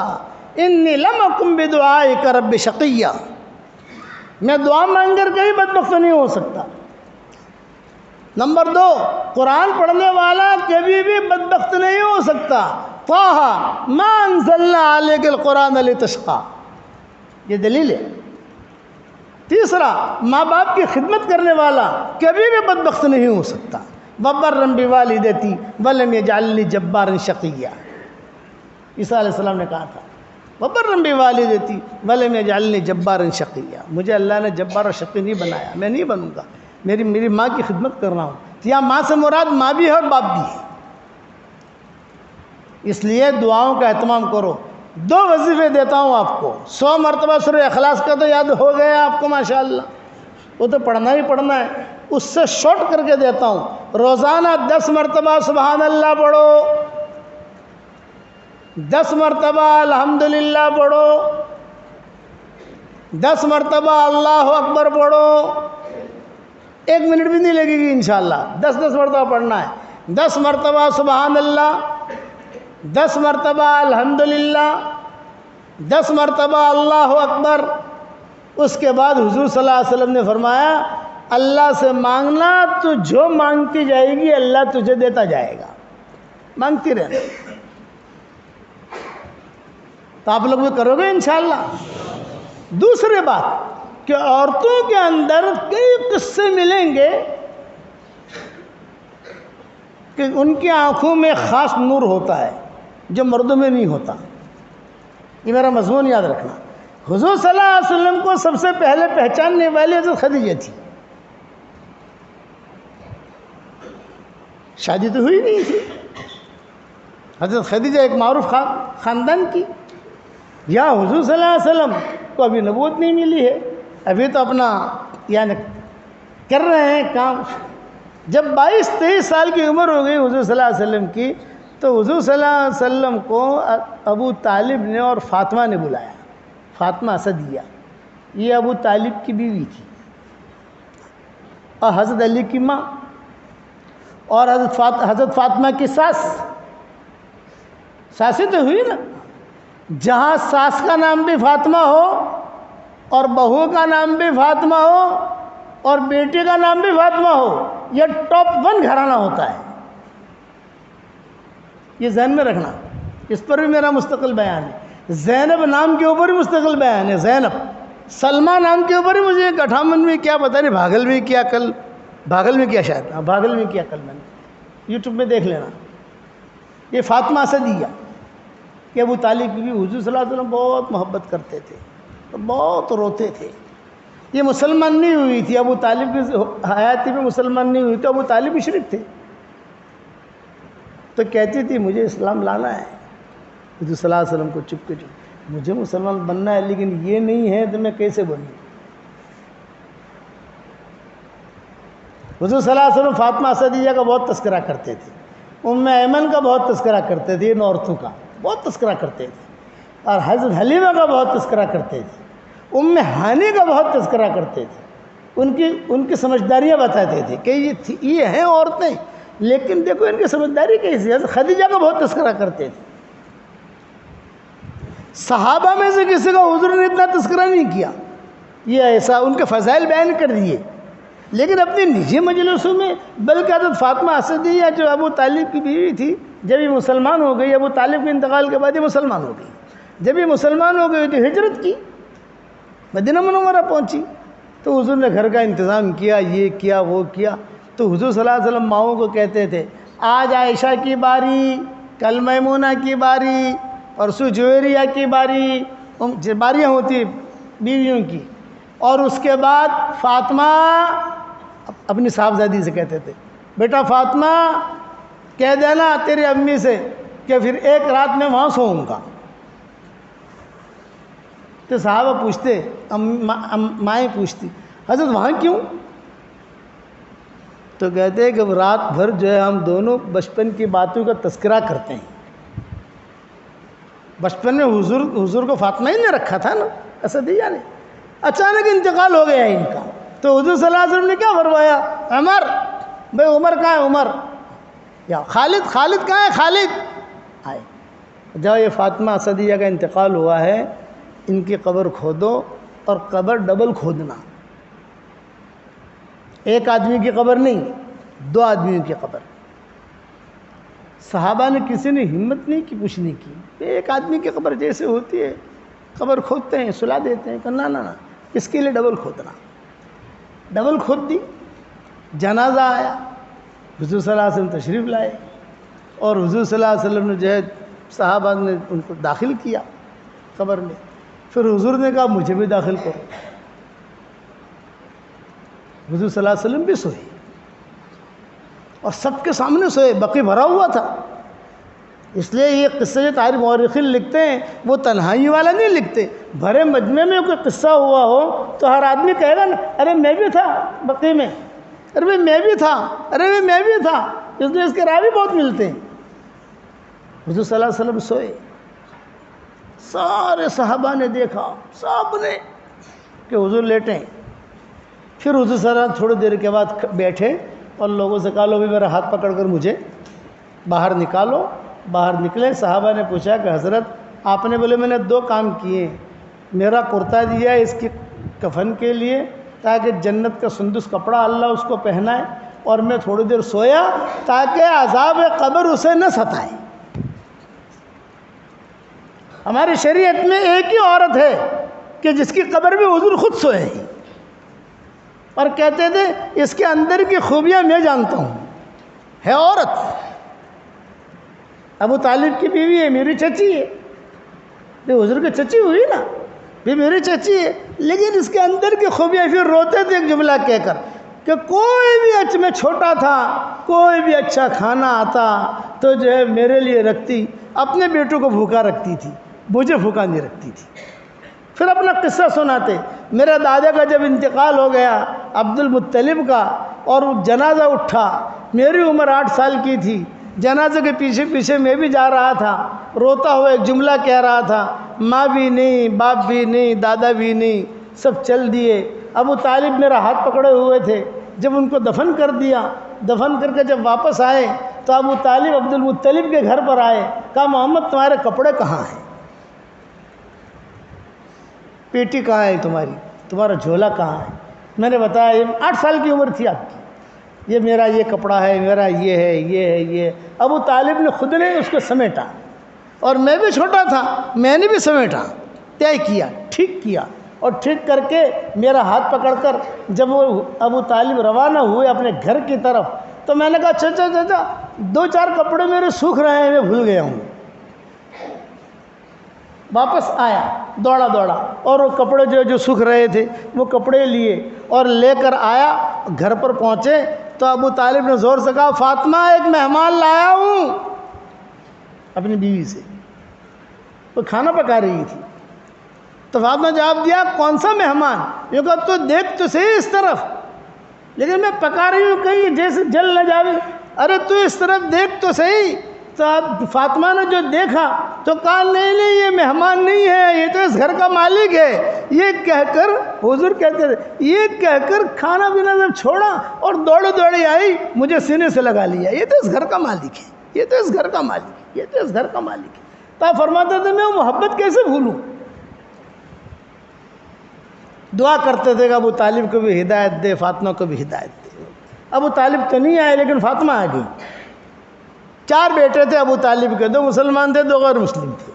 انی لم اکن بدعائک رب شقیہ، میں دعا مانگ کر کبھی بدبخت نہیں ہو سکتا۔ نمبر 2، قرآن پڑھنے والا کبھی بھی بدبخت نہیں ہو سکتا۔ طٰہٰ ما انزلنا علیک القرآن لتشقیٰ، یہ دلیل ہے۔ تیسرا، ماں باپ کی خدمت کرنے والا کبھی بھی بدبخت نہیں ہو سکتا۔ وبرا بوالدتی ولم یجعلنی جبارا شقیا، عیسیٰ علیہ السلام نے کہا تھا وبرا بوالدتی ولم یجعلنی جبارا شقیا، مجھے اللہ نے جبار اور شقی نہیں بنایا، میں نہیں بنوں گا، میری ماں کی خدمت کر رہا ہوں۔ یہاں ماں سے مراد ماں بھی ہے اور باپ بھی ہے۔ اس لیے دعاؤں کا اہتمام کرو۔ 2 وظیفے دیتا ہوں آپ کو، 100 مرتبہ سورہ اخلاص کا تو یاد ہو گیا آپ کو ماشاءاللہ، وہ تو پڑھنا ہی پڑھنا ہے۔ اس سے شارٹ کر کے دیتا ہوں، روزانہ 10 مرتبہ سبحان اللہ پڑھو، 10 مرتبہ الحمدللہ پڑھو، 10 مرتبہ اللہ اکبر پڑھو، 1 منٹ بھی نہیں لگے گی انشاءاللہ، 10 مرتبہ پڑھنا ہے۔ 10 مرتبہ سبحان اللہ، 10 مرتبہ الحمدللہ، 10 مرتبہ اللہ اکبر۔ اس کے بعد حضور صلی اللہ علیہ وسلم نے فرمایا اللہ سے مانگنا تو جو مانگتی جائے گی اللہ تجھے دیتا جائے گا، مانگتی رہنا۔ تو آپ لوگ بھی کرو گے انشاءاللہ۔ دوسری بات کہ عورتوں کے اندر کئی قصے ملیں گے کہ ان کی آنکھوں میں خاص نور ہوتا ہے جو مردوں میں نہیں ہوتا۔ یہ میرا مضمون یاد رکھنا۔ حضور صلی اللہ علیہ وسلم کو سب سے پہلے پہچاننے والی حضرت خدیجہ تھی، شادی تو ہوئی نہیں تھی۔ حضرت خدیجہ ایک معروف خاندان کی، یا حضور صلی اللہ علیہ وسلم کو ابھی نبوت نہیں ملی ہے، ابھی تو اپنا یعنی کر رہے ہیں کام۔ جب 22-23 سال کی عمر ہو گئی حضور صلی اللہ علیہ وسلم کی، تو حضور صلی اللہ علیہ وسلم کو ابو طالب نے اور فاطمہ نے بلایا، فاطمہ اسدیہ، یہ ابو طالب کی بیوی تھی، اور حضرت علی کی ماں، اور حضرت فاطمہ کی ساسیں تو ہوئی نا۔ جہاں ساس کا نام بھی فاطمہ ہو اور بہو کا نام بھی فاطمہ ہو اور بیٹی کا نام بھی فاطمہ ہو، یہ ٹاپ 1 گھرانہ ہوتا ہے۔ یہ ذہن میں رکھنا، اس پر بھی میرا مستقل بیان ہے۔ زینب نام کے اوپر بھی مستقل بیان ہے، زینب۔ سلمہ نام کے اوپر بھی مجھے گٹھامن میں کیا پتہ نہیں، بھاگل میں کیا شاید، بھاگل میں کیا کل میں نے یوٹیوب میں دیکھ لینا۔ یہ فاطمہ اسدیہ کہ ابو طالب کی بھی حضور صلی اللہ علیہ وسلم بہت محبت کرتے تھے، بہت روتے تھے. یہ مسلمان نہیں ہوئی تھی، ابو طالب کی حیاتی میں مسلمان نہیں ہوئی تو ابو طالب مشرک تھے. تو کہتی تھی مجھے اسلام لانا ہے. حضور صلی اللہ علیہ وسلم کو چپ کے مجھے مسلمان بننا ہے لیکن یہ نہیں ہے تو میں کیسے بنوں. حضور صلی اللہ علیہ وسلم فاطمہ اسدیہ کا بہت تذکرہ کرتے تھے، ام ایمن کا بہت تذکرہ کرتے تھے، ان عورتوں کا بہت تذکرہ کرتے تھے، اور حضرت حلیمہ کا بہت تذکرہ کرتے تھے، ام ہانی کا بہت تذکرہ کرتے تھے. ان کی سمجھداریاں بتاتے تھے کہ یہ ہیں عورتیں لیکن دیکھو ان کی سمجھداری کیسی. حضرت خدیجہ کا بہت تذکرہ کرتے تھے. صحابہ میں سے کسی کا حضور نے اتنا تذکرہ نہیں کیا، یہ ایسا ان کے فضائل بیان کر دیے، لیکن اپنی نجی مجلسوں میں. بلکہ حضرت فاطمہ اسدیہ جو ابو طالب کی بیوی تھی، جب یہ مسلمان ہو گئی، ابو طالب کے انتقال کے بعد یہ مسلمان ہو گئی. جب یہ مسلمان ہو گئی تو ہجرت کی، مدینہ منورہ پہنچی، تو حضور نے گھر کا انتظام کیا، یہ کیا وہ کیا. تو حضور صلی اللہ علیہ وسلم ماؤں کو کہتے تھے آج عائشہ کی باری، کل میمونہ کی باری، پرسوں جویریہ کی باری، باریاں ہوتی بیویوں کی، اور اس کے بعد فاطمہ. اپنی صاحبزادی سے کہتے تھے بیٹا فاطمہ کہہ دینا تیری امی سے کہ پھر ایک رات میں وہاں سوؤں گا. تو صحابہ پوچھتے، مائیں پوچھتی حضرت وہاں کیوں؟ تو کہتے ہیں کہ رات بھر جو ہے ہم دونوں بچپن کی باتوں کا تذکرہ کرتے ہیں. بچپن میں حضور کو فاطمہ ہی نے رکھا تھا نا، اسدیہ نے. اچانک انتقال ہو گیا ان کا، تو حضور صلی اللہ علیہ وسلم نے کیا فرمایا؟ عمر، بھائی عمر کہاں ہے؟ عمر یا خالد کہاں ہے؟ خالد آئے. جب یہ فاطمہ اسدیہ کا انتقال ہوا ہے، ان کی قبر کھودو، اور قبر ڈبل کھودنا، ایک آدمی کی قبر نہیں، 2 آدمیوں کی قبر. صحابہ نے کسی نے ہمت نہیں کی پوچھنے کی، ایک آدمی کی قبر جیسے ہوتی ہے قبر کھودتے ہیں، سلا دیتے ہیں. کہ نہ اس کے لیے ڈبل کھودنا. ڈبل کھود دی. جنازہ آیا، حضور صلی اللہ علیہ وسلم تشریف لائے، اور حضور صلی اللہ علیہ وسلم نے جو ہے صحابہ نے ان کو داخل کیا قبر میں. پھر حضور نے کہا مجھے بھی داخل کرو. حضور صلی اللہ علیہ وسلم بھی سوئے، اور سب کے سامنے سوئے. بقی بھرا ہوا تھا. اس لیے یہ قصے جو تاریخ مورخین لکھتے ہیں وہ تنہائی والا نہیں لکھتے. بھرے مجمع میں کوئی قصہ ہوا ہو تو ہر آدمی کہے گا نا ارے میں بھی تھا بقی میں، ارے بھائی میں بھی تھا، ارے بھائی میں بھی تھا. اس لیے اس کے راوی بہت ملتے ہیں. حضور صلی اللہ علیہ وسلم سوئے، سارے صحابہ نے دیکھا، سب نے کہ حضور لیٹیں. پھر حضور صلی اللہ علیہ وسلم تھوڑی دیر کے بعد بیٹھے اور لوگوں سے کہا لو بھی میرا ہاتھ پکڑ کر مجھے باہر نکالو. باہر نکلے. صحابہ نے پوچھا کہ حضرت آپ نے بولے میں نے 2 کام کیے ہیں. میرا کرتا دیا اس کی کفن کے لیے تاکہ جنت کا سندس کپڑا اللہ اس کو پہنائے، اور میں تھوڑی دیر سویا تاکہ عذاب قبر اسے نہ ستائے. ہماری شریعت میں ایک ہی عورت ہے کہ جس کی قبر میں حضور خود سوئے ہیں، اور کہتے تھے اس کے اندر کی خوبیاں میں جانتا ہوں. ہے عورت، ابو طالب کی بیوی ہے، میری چچی ہے. حضور کی چچی ہوئی نا، بھی میری چچی ہے، لیکن اس کے اندر کی خوبیاں. پھر روتے تھے ایک جملہ کہہ کر کہ کوئی بھی میں چھوٹا تھا، کوئی بھی اچھا کھانا آتا تو جو ہے میرے لیے رکھتی. اپنے بیٹوں کو بھوکا رکھتی تھی، مجھے بھوکا نہیں رکھتی تھی. پھر اپنا قصہ سناتے. میرے دادا کا جب انتقال ہو گیا عبد المطلب کا، اور جنازہ اٹھا، میری عمر 8 سال کی تھی. جنازے کے پیچھے پیچھے میں بھی جا رہا تھا، روتا ہوا ایک جملہ کہہ رہا تھا، ماں بھی نہیں، باپ بھی نہیں، دادا بھی نہیں، سب چل دیے. ابو طالب میرا ہاتھ پکڑے ہوئے تھے. جب ان کو دفن کر دیا، دفن کر کے جب واپس آئے تو ابو طالب عبد المطلب کے گھر پر آئے. کہا محمد تمہارے کپڑے کہاں ہیں؟ پیٹی کہاں ہے تمہاری؟ تمہارا جھولا کہاں ہے؟ میں نے بتایا یہ 8 سال کی عمر تھی آپ کی، یہ میرا یہ کپڑا ہے، میرا یہ ہے، یہ ہے، یہ. ابو طالب نے خود نے اس کو سمیٹا، اور میں بھی چھوٹا تھا، میں نے بھی سمیٹا، طے کیا، ٹھیک کیا. اور ٹھیک کر کے میرا ہاتھ پکڑ کر جب وہ ابو طالب روانہ ہوئے اپنے گھر کی طرف، تو میں نے کہا چچا 2-4 کپڑے میرے سوکھ رہے ہیں، میں بھول گیا ہوں. واپس آیا. دوڑا اور وہ کپڑے جو سوکھ رہے تھے وہ کپڑے لیے اور لے کر آیا. گھر پر پہنچے تو ابو طالب نے زور سے کہا فاطمہ ایک مہمان لایا ہوں اپنی بیوی سے. وہ کھانا پکا رہی تھی تو فاطمہ جواب دیا کون سا مہمان؟ یہ کہا تو دیکھ تو صحیح اس طرف. لیکن میں پکا رہی ہوں کہیں جیسے جل نہ جاوے. ارے تو اس طرف دیکھ تو صحیح. تو فاطمہ نے جو دیکھا تو کہا نہیں یہ مہمان نہیں ہے, یہ تو اس گھر کا مالک ہے. یہ کہہ کر حضور کہتے تھے یہ کہہ کر کھانا پینا جب چھوڑا اور دوڑی آئی مجھے سینے سے لگا لیا. یہ تو اس گھر کا مالک ہے, یہ تو اس گھر کا مالک ہے, یہ تو اس گھر کا مالک ہے. تو فرماتے تھے میں وہ محبت کیسے بھولوں. دعا کرتے تھے کہ ابو طالب کو بھی ہدایت دے, فاطمہ کو بھی ہدایت دے. ابو طالب تو نہیں آئے لیکن فاطمہ آ گئی. 4 بیٹے تھے ابو طالب کے, 2 مسلمان تھے 2 غیر مسلم تھے.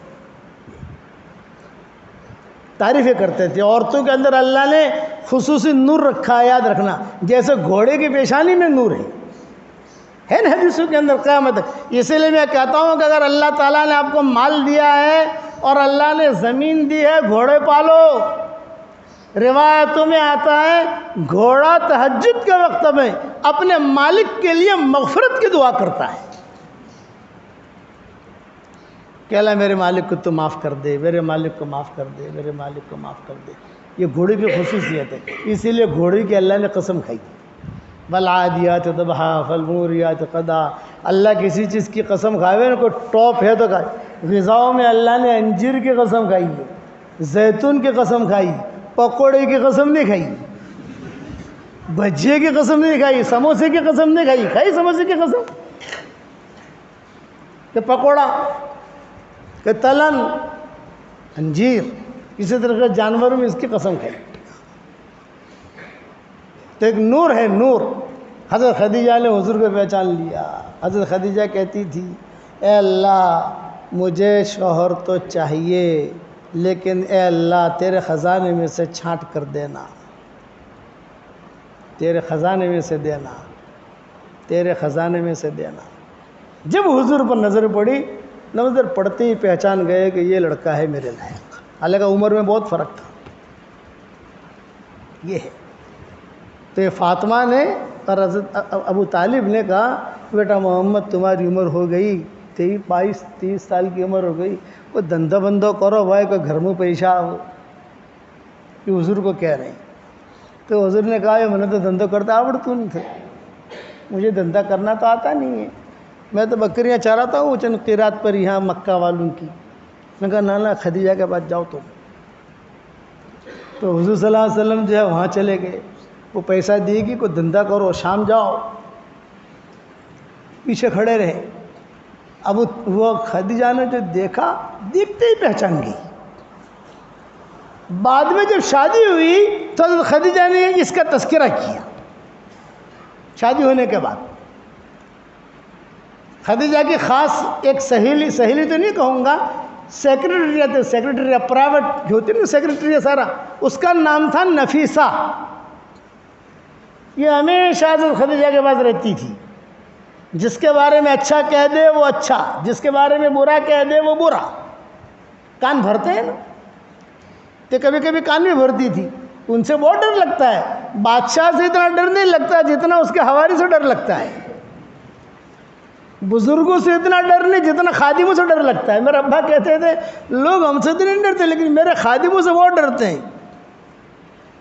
تعریفیں کرتے تھے. عورتوں کے اندر اللہ نے خصوصی نور رکھا ہے, یاد رکھنا, جیسے گھوڑے کی پیشانی میں نور ہے نا حدیثوں کے اندر قیامت تک. اسی لیے میں کہتا ہوں کہ اگر اللہ تعالیٰ نے آپ کو مال دیا ہے اور اللہ نے زمین دی ہے, گھوڑے پالو. روایتوں میں آتا ہے گھوڑا تہجد کے وقت میں اپنے مالک کے لیے مغفرت کی دعا کرتا ہے کہ اللہ میرے مالک کو تو معاف کر دے, میرے مالک کو معاف کر دے, میرے مالک کو معاف کر دے. یہ گھوڑے کی خصوصیت ہے. اسی لیے گھوڑے کی اللہ نے قسم کھائی. والعادیات ضبحا فالموریات قدا. اللہ کسی چیز کی قسم کھاوے نا, کوئی ٹاپ ہے تو کھائے. غذاؤں میں اللہ نے انجیر کی قسم کھائی ہے, زیتون کی قسم کھائی, پکوڑے کی قسم نہیں کھائی, بھجیے کی قسم نہیں کھائی, سموسے کی قسم نہیں کھائی. کھائی سموسے کی قسم کہ پکوڑا کہ تلن انجیر. اسی طرح جانوروں میں اس کی قسم کھائی. تو ایک نور ہے, نور. حضرت خدیجہ نے حضور کو پہچان لیا. حضرت خدیجہ کہتی تھی اے اللہ مجھے شوہر تو چاہیے لیکن اے اللہ تیرے خزانے میں سے چھانٹ کر دینا, تیرے خزانے میں سے دینا, تیرے خزانے میں سے دینا. جب حضور پر نظر پڑی, نظر پڑتے ہی پہچان گئے کہ یہ لڑکا ہے میرے لائق. حالانکہ عمر میں بہت فرق تھا. یہ ہے. تو یہ فاطمہ نے اور حضرت ابو طالب نے کہا بیٹا محمد تمہاری عمر ہو گئی, 22-23 سال کی عمر ہو گئی, کوئی دندہ بندہ کرو بھائی, کوئی گھر میں پیشہ ہو. یہ حضور کو کہہ رہے ہیں. تو حضور نے کہا میں نے تو دندہ کرتا آوڑتوں نہیں تھے, مجھے دندہ کرنا تو آتا نہیں ہے, میں تو بکریاں چراتا ہوں چند قیرات پر یہاں مکہ والوں کی. میں کہا نانا خدیجہ کے پاس جاؤ تم. تو حضور صلی اللہ علیہ وسلم جو ہے وہاں چلے گئے. وہ پیسہ دیے گی کوئی دندہ کرو, شام جاؤ. پیچھے کھڑے رہے. اب وہ خدیجہ نے جو دیکھا, دیکھتے ہی پہچان گئی. بعد میں جب شادی ہوئی تو حضرت خدیجہ نے اس کا تذکرہ کیا. شادی ہونے کے بعد خدیجہ کی خاص ایک سہیلی تو نہیں کہوں گا, سیکرٹری پرائیویٹ جو ہوتی نا سیکرٹری سارا, اس کا نام تھا نفیسہ. یہ ہمیشہ حضرت خدیجہ کے پاس رہتی تھی. جس کے بارے میں اچھا کہہ دے وہ اچھا, جس کے بارے میں برا کہہ دے وہ برا. کان بھرتے ہیں نا, تو کبھی کبھی کان بھی بھرتی تھی. ان سے بہت ڈر لگتا ہے. بادشاہ سے اتنا ڈر نہیں لگتا جتنا اس کے حواری سے ڈر لگتا ہے. بزرگوں سے اتنا ڈر نہیں جتنا خادموں سے ڈر لگتا ہے. میرے ابا کہتے تھے لوگ ہم سے تو نہیں ڈرتے لیکن میرے خادموں سے بہت ڈرتے ہیں,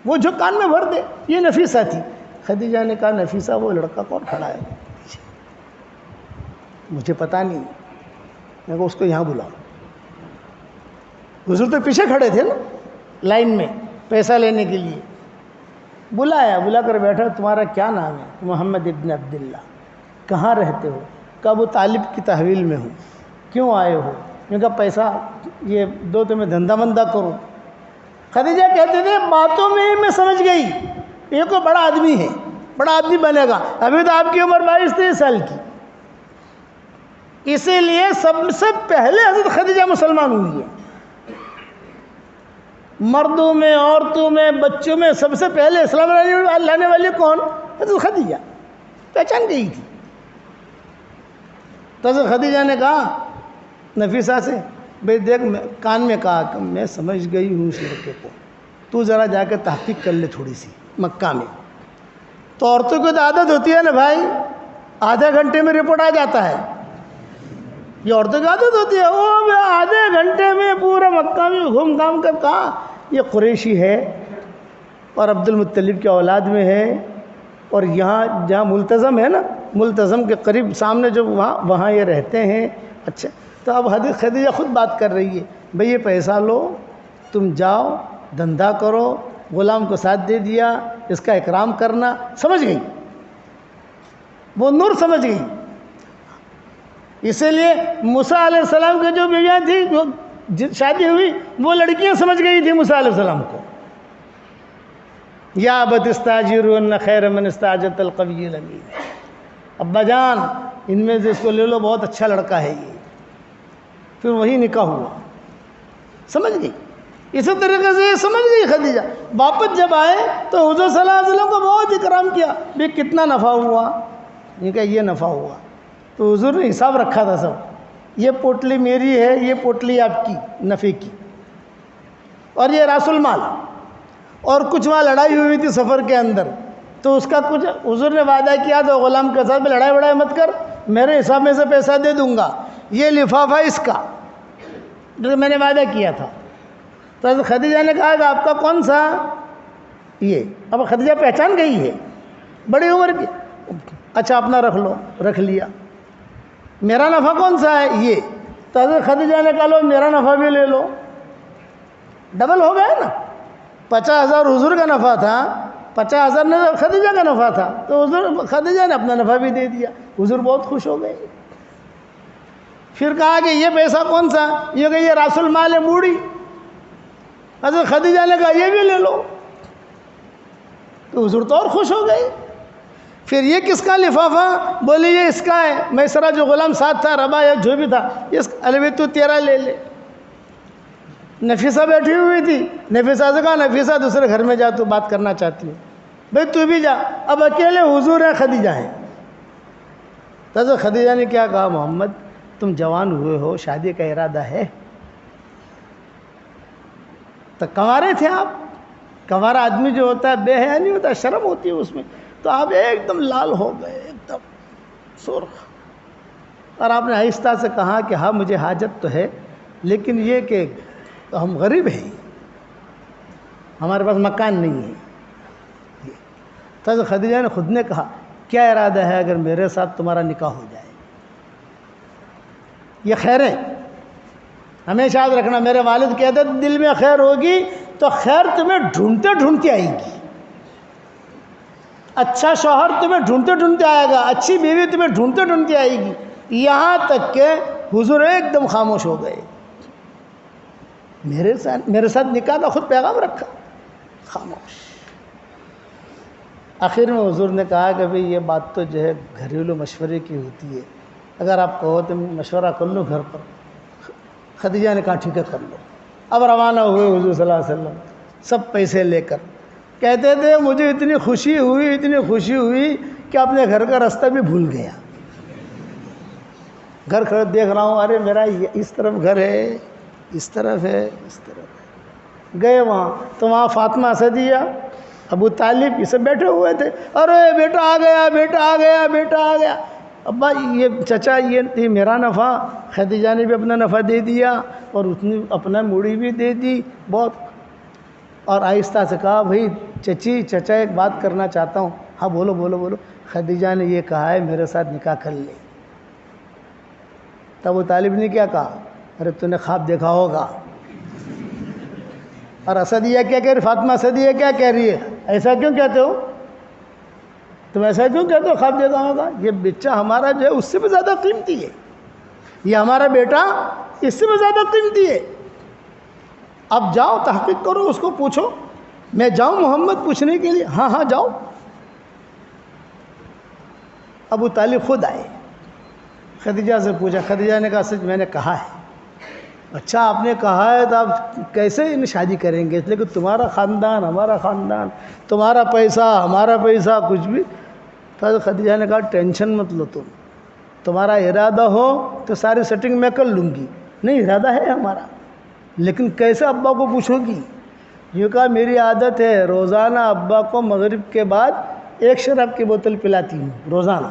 وہ جو کان میں بھر دے. یہ نفیسہ تھی. خدیجہ نے کہا نفیسہ وہ لڑکا کون کھڑا ہے؟ مجھے پتہ نہیں. میں کہا اس کو یہاں بلاؤ. حضور تو پیچھے کھڑے تھے نا لائن میں پیسہ لینے کے لیے. بلایا, بلا کر بیٹھا. تمہارا کیا نام ہے؟ محمد ابن عبداللہ. کہاں رہتے ہو؟ کہ ابو طالب کی تحویل میں ہوں. کیوں آئے ہو؟ میں کہا پیسہ یہ دو تو میں دھندا مندہ کروں. خدیجہ کہتے تھے باتوں میں ہی میں سمجھ گئی یہ کوئی بڑا آدمی ہے, بڑا آدمی بنے گا. ابھی تو آپ کی عمر 22-23 سال کی. اسی لیے سب سے پہلے حضرت خدیجہ مسلمان ہوئی ہے. مردوں میں, عورتوں میں, بچوں میں سب سے پہلے اسلام لانے والی کون؟ حضرت خدیجہ. پہچان گئی تھی. تو حضرت خدیجہ نے کہا نفیسہ سے بھئی دیکھ کان میں کہا کہ میں سمجھ گئی ہوں اس لڑکے کو، تو ذرا جا کے تحقیق کر لے تھوڑی سی مکہ میں۔ تو عورتوں کی تو عادت ہوتی ہے نا بھائی، آدھے گھنٹے میں رپورٹ آ جاتا ہے، یہ عورتوں کی عادت ہوتی ہے، وہ آدھے گھنٹے میں پورا مکہ میں گھوم گھام کر کہا یہ قریشی ہے اور عبد المطلب کی اولاد میں ہے، اور یہاں جہاں ملتزم ہے نا، ملتزم کے قریب سامنے جو وہاں یہ رہتے ہیں۔ اچھا، تو اب حضرت خدیجہ خود بات کر رہی ہے، بھئی یہ پیسہ لو، تم جاؤ دھندا کرو، غلام کو ساتھ دے دیا، اس کا اکرام کرنا۔ سمجھ گئی، وہ نور سمجھ گئی۔ اسی لیے موسیٰ علیہ السلام کی جو بیویاں تھیں، جو شادی ہوئی، وہ لڑکیاں سمجھ گئی تھی موسیٰ علیہ السلام کو۔ یا ابت استاجروا ان خیر من استاجرت القوی الامین، ابا جان ان میں سے اس کو لے لو، بہت اچھا لڑکا ہے یہ۔ پھر وہی نکاح ہوا، سمجھ گئی۔ اسی طریقے سے یہ سمجھ گئی خدیجہ۔ واپس جب آئے تو حضور صلی اللہ علیہ وسلم کو بہت اکرام کیا، بھی کتنا نفع ہوا؟ یہ کہ یہ نفع ہوا۔ تو حضور نے حساب رکھا تھا سب، یہ پوٹلی میری ہے، یہ پوٹلی آپ کی نفع کی، اور یہ راس المال، اور کچھ وہاں لڑائی ہوئی تھی سفر کے اندر، تو اس کا کچھ حضور نے وعدہ کیا تھا غلام کے ساتھ میں، لڑائی وڑائی مت کر، میرے حساب میں سے پیسہ دے دوں گا، یہ لفافہ اس کا جو میں نے وعدہ کیا تھا۔ تو حضرت خدیجہ نے کہا کہ آپ کا کون سا؟ یہ اب خدیجہ پہچان گئی ہے، بڑی عمر کی، اچھا اپنا رکھ لو، رکھ لیا۔ میرا نفع کون سا ہے؟ یہ۔ تو حضرت خدیجہ نے کہا لو میرا نفع بھی لے لو، ڈبل ہو گیا نا۔ 50,000 حضور کا نفع تھا، 50,000 خدیجہ کا نفع تھا، تو حضور خدیجہ نے اپنا نفع بھی دے دیا۔ حضور بہت خوش ہو گئے۔ پھر کہا کہ یہ پیسہ کون سا؟ یہ کہ یہ راس المال ہے، موڑی۔ حضرت خدیجہ نے کہا یہ بھی لے لو، تو حضور تو اور خوش ہو گئے۔ پھر یہ کس کا لفافہ؟ بولی یہ اس کا ہے، میسرہ جو غلام ساتھ تھا، ربا یا جو بھی تھا، اس الوی تو تیرا لے لے۔ نفیسہ بیٹھی ہوئی تھی، نفیسہ سے کہا نفیسہ دوسرے گھر میں جا، تو بات کرنا چاہتی ہوں، بھئی تو بھی جا۔ اب اکیلے حضور ہیں، خدیجہ ہیں۔ حضرت خدیجہ نے کیا کہا؟ محمد تم جوان ہوئے ہو، شادی کا ارادہ ہے؟ تو کنوارے تھے آپ، کنوارا آدمی جو ہوتا ہے بے حیا نہیں ہوتا، شرم ہوتی ہے اس میں، تو آپ ایک دم لال ہو گئے، ایک دم سرخ، اور آپ نے آہستہ سے کہا کہ ہاں مجھے حاجت تو ہے، لیکن یہ کہ ہم غریب ہیں، ہمارے پاس مکان نہیں ہے۔ تو حضرت خدیجہ نے خود نے کہا کیا ارادہ ہے اگر میرے ساتھ تمہارا نکاح ہو جائے؟ یہ خیریں ہمیشہ یاد رکھنا، میرے والد کہتے تھے دل میں خیر ہوگی تو خیر تمہیں ڈھونڈتے ڈھونڈتے آئے گی، اچھا شوہر تمہیں ڈھونڈتے ڈھونڈتے آئے گا، اچھی بیوی تمہیں ڈھونڈتے ڈھونڈتے آئے گی۔ یہاں تک کہ حضور ایک دم خاموش ہو گئے، میرے ساتھ نکاح کا خود پیغام رکھا، خاموش۔ آخر میں حضور نے کہا کہ بھئی یہ بات تو جو ہے گھریلو مشورے کی ہوتی ہے، اگر آپ کہو تو مشورہ کر لو گھر پر۔ خدیجہ نے کہا ٹھیک ہے کر لو۔ اب روانہ ہوئے حضور صلی اللہ علیہ وسلم سب پیسے لے کر۔ کہتے تھے مجھے اتنی خوشی ہوئی کہ اپنے گھر کا راستہ بھی بھول گیا، گھر کھڑے دیکھ رہا ہوں، ارے میرا اس طرف گھر ہے، اس طرف ہے، اس طرف ہے۔ گئے وہاں تو وہاں فاطمہ اسدیہ، ابو طالب، یہ سب بیٹھے ہوئے تھے، ارے بیٹا آ گیا، بیٹا آ گیا، بیٹا آ گیا۔ ابا یہ چچا یہ میرا نفع، خدیجہ نے بھی اپنا نفع دے دیا اور اس نے اپنا موڑی بھی دے دی بہت، اور آہستہ سے کہا بھئی چچا ایک بات کرنا چاہتا ہوں۔ ہاں بولو بولو بولو۔ خدیجہ نے یہ کہا ہے میرے ساتھ نکاح کر لے۔ تب ابو طالب نے کیا کہا؟ ارے تو نے خواب دیکھا ہوگا۔ اور اسدیہ کیا کہہ رہی، فاطمہ اسدیہ کیا کہہ رہی ہے؟ ایسا کیوں کہتے ہو تم، ایسا کیوں کہتے ہو خواب دیکھا ہوگا؟ یہ بچہ ہمارا جو ہے اس سے بھی زیادہ قیمتی ہے، یہ ہمارا بیٹا اس سے بھی زیادہ قیمتی ہے۔ اب جاؤ تحقیق کرو، اس کو پوچھو۔ میں جاؤں محمد پوچھنے کے لیے؟ ہاں ہاں جاؤ۔ ابو طالب خود آئے، خدیجہ سے پوچھا، خدیجہ نے کہا سچ میں نے کہا ہے۔ اچھا آپ نے کہا ہے تو آپ کیسے ان شادی کریں گے؟ اس لیے کہ تمہارا خاندان ہمارا خاندان، تمہارا پیسہ ہمارا پیسہ، کچھ بھی۔ تو خدیجہ نے کہا ٹینشن مت لو، تمہارا ارادہ ہو تو ساری سیٹنگ میں کر لوں گی، نہیں ارادہ ہے ہمارا، لیکن کیسے ابا کو پوچھو گی؟ یہ کہا میری عادت ہے روزانہ ابا کو مغرب کے بعد 1 شراب کی بوتل پلاتی ہوں روزانہ،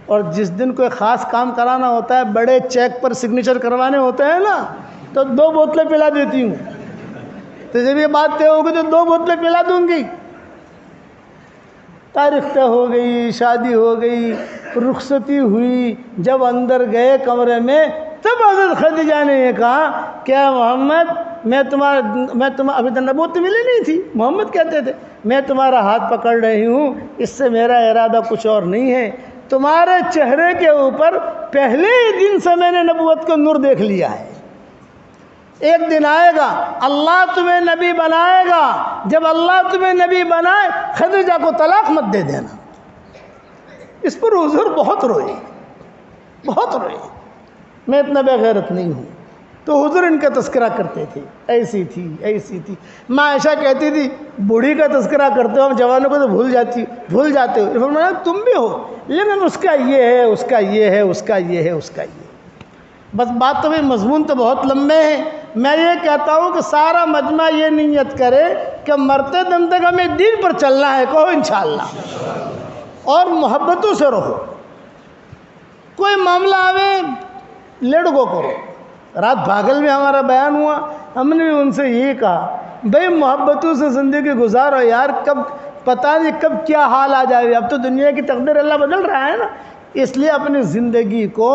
اور جس دن کوئی خاص کام کرانا ہوتا ہے، بڑے چیک پر سگنیچر کروانے ہوتے ہیں نا، تو 2 بوتلیں پلا دیتی ہوں۔ تو جب یہ بات طے ہوگی تو 2 بوتلیں پلا دوں گی۔ تاریخ طے ہو گئی، شادی ہو گئی، رخصتی ہوئی، جب اندر گئے کمرے میں تب حضرت خدیجہ نے یہ کہا کیا محمد میں تمہارا ابھی تو نبوت ملی نہیں تھی، محمد کہتے تھے، میں تمہارا ہاتھ پکڑ رہی ہوں، اس سے میرا ارادہ کچھ اور نہیں ہے، تمہارے چہرے کے اوپر پہلے ہی دن سے میں نے نبوت کا نور دیکھ لیا ہے۔ ایک دن آئے گا اللہ تمہیں نبی بنائے گا، جب اللہ تمہیں نبی بنائے خدیجہ کو طلاق مت دے دینا۔ اس پر حضور بہت روئے، بہت روئے، میں اتنا بے غیرت نہیں ہوں۔ تو حضور ان کا تذکرہ کرتے تھے، ایسی تھی ایسی تھی۔ ماں عائشہ کہتی تھی بوڑھی کا تذکرہ کرتے ہو، ہم جوانوں کو تو بھول جاتے ہو۔ فرمایا تم بھی ہو، لیکن اس کا یہ ہے، اس کا یہ ہے، اس کا یہ ہے، اس کا یہ ہے۔ بس بات تو بھائی مضمون تو بہت لمبے ہیں، میں یہ کہتا ہوں کہ سارا مجمع یہ نیت کرے کہ مرتے دم تک ہمیں دین پر چلنا ہے، کہو انشاءاللہ، اور محبتوں سے رہو۔ کوئی معاملہ آوے لیٹ گو کرو۔ رات بھاگل میں ہمارا بیان ہوا، ہم نے ان سے یہ کہا بھئی محبتوں سے زندگی گزارو یار، کب پتہ نہیں کب کیا حال آ جائے۔ اب تو دنیا کی تقدیر اللہ بدل رہا ہے نا، اس لیے اپنی زندگی کو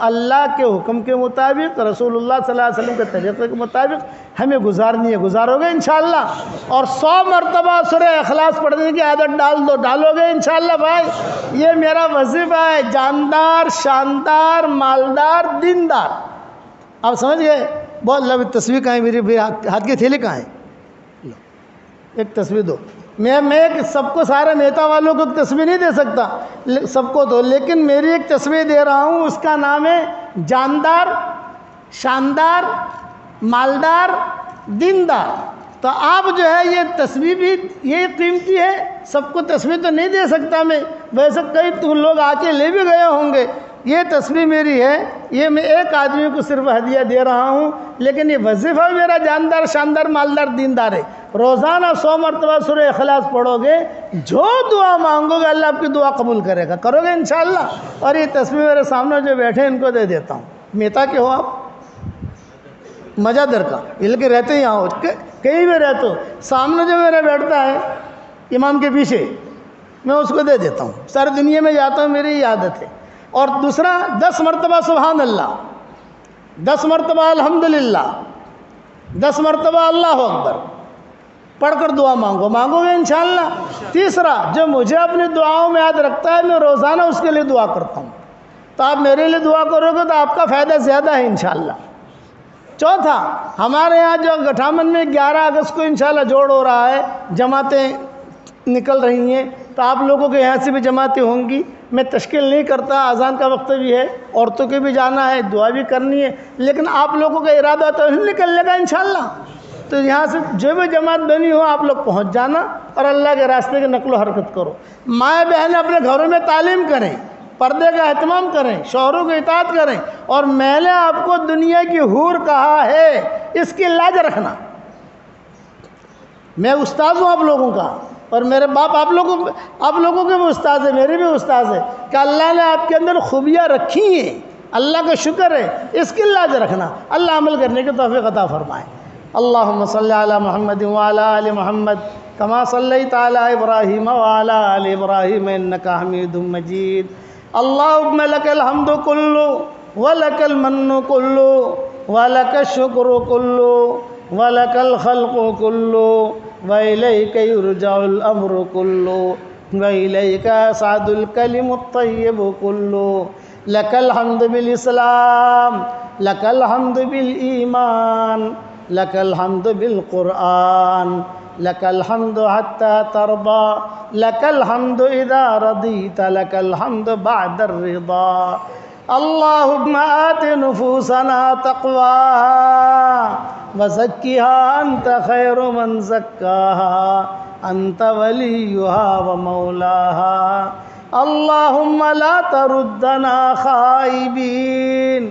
اللہ کے حکم کے مطابق، رسول اللہ صلی اللہ علیہ وسلم کے طریقے کے مطابق ہمیں گزارنی ہے، گزارو گے انشاءاللہ۔ اور 100 مرتبہ سورہ اخلاص پڑھنے کی عادت ڈالو گے انشاءاللہ بھائی۔ یہ میرا وظیفہ ہے، جاندار، شاندار، مالدار، دیندار۔ آپ سمجھ گئے؟ بہت لمبی تصویر کہاں ہے میری ہاتھ کی تھیلی کہاں ہے؟ ایک تصویر دو۔ میں سب کو سارے نیتا والوں کو تصویر نہیں دے سکتا، سب کو دو، لیکن میری ایک تصویر دے رہا ہوں، اس کا نام ہے جاندار، شاندار، مالدار، دیندار۔ تو آپ جو ہے یہ تصویر بھی یہ قیمتی ہے، سب کو تصویر تو نہیں دے سکتا میں، ویسے کئی لوگ آ کے لے بھی گئے ہوں گے۔ یہ تصویر میری ہے، یہ میں ایک آدمی کو صرف ہدیہ دے رہا ہوں، لیکن یہ وظیفہ میرا جاندار، شاندار، مالدار، دیندار ہے۔ روزانہ 100 مرتبہ سورہ اخلاص پڑھو گے، جو دعا مانگو گے اللہ آپ کی دعا قبول کرے گا، کرو گے انشاءاللہ۔ اور یہ تصویر میرے سامنے جو بیٹھے ان کو دے دیتا ہوں۔ میتا کے ہو آپ؟ مجادر کا، یہ لیکن رہتے ہی یہاں ہو، کہیں بھی رہتے ہو، سامنے جو میرا بیٹھتا ہے امام کے پیچھے، میں اس کو دے دیتا ہوں۔ ساری دنیا میں جاتا ہوں، میری یہ عادت ہے۔ اور دوسرا 10 مرتبہ سبحان اللہ، 10 مرتبہ الحمدللہ، 10 مرتبہ اللہ اکبر پڑھ کر دعا مانگو گے انشاءاللہ۔ تیسرا جو مجھے اپنی دعاؤں میں یاد رکھتا ہے، میں روزانہ اس کے لیے دعا کرتا ہوں، تو آپ میرے لیے دعا کرو گے تو آپ کا فائدہ زیادہ ہے انشاءاللہ۔ چوتھا ہمارے یہاں جو گٹھامن میں 11 اگست کو انشاءاللہ جوڑ ہو رہا ہے، جماعتیں نکل رہی ہیں، تو آپ لوگوں کے یہاں سے بھی جماعتیں ہوں گی۔ میں تشکیل نہیں کرتا، اذان کا وقت بھی ہے، عورتوں کے بھی جانا ہے، دعا بھی کرنی ہے، لیکن آپ لوگوں کا ارادہ تو نکلنے کا انشاءاللہ۔ تو یہاں سے جو بھی جماعت بنی ہو آپ لوگ پہنچ جانا اور اللہ کے راستے کی نقل و حرکت کرو۔ مائیں بہنیں اپنے گھروں میں تعلیم کریں، پردے کا اہتمام کریں، شوہروں کی اطاعت کریں، اور میں نے آپ کو دنیا کی حور کہا ہے، اس کی لاج رکھنا۔ میں استاذ ہوں آپ لوگوں کا، اور میرے باپ آپ لوگوں کے بھی استاذ ہے، میرے بھی استاذ ہے، کہ اللہ نے آپ کے اندر خوبیاں رکھی ہیں، اللہ کا شکر ہے، اس کی لاج رکھنا۔ اللہ عمل کرنے کی توفیق عطا فرمائے۔ اللہم صلی علی محمد وعلی آل محمد کما صلیت علی ابراہیم وعلی آل ابراہیم انک حمید مجید۔ اللہم لک الحمد کلو ولک المن کلو ولک الشکر کلو ولک الخلق کلو وإلیک یرجع الامر کلو وإلیک یصعد الکلم الطیب کلو۔ لک الحمد بالاسلام، لک الحمد بالایمان، لک الحمد بالقرآن، لک الحمد حتی ترضى، لک الحمد اذا رضیت، لک الحمد بعد الرضا۔ اللہم آت نفوسنا تقواها وزکها انت خیر من زکاها انت ولیها ومولاها۔ اللہم لا تردنا خائبین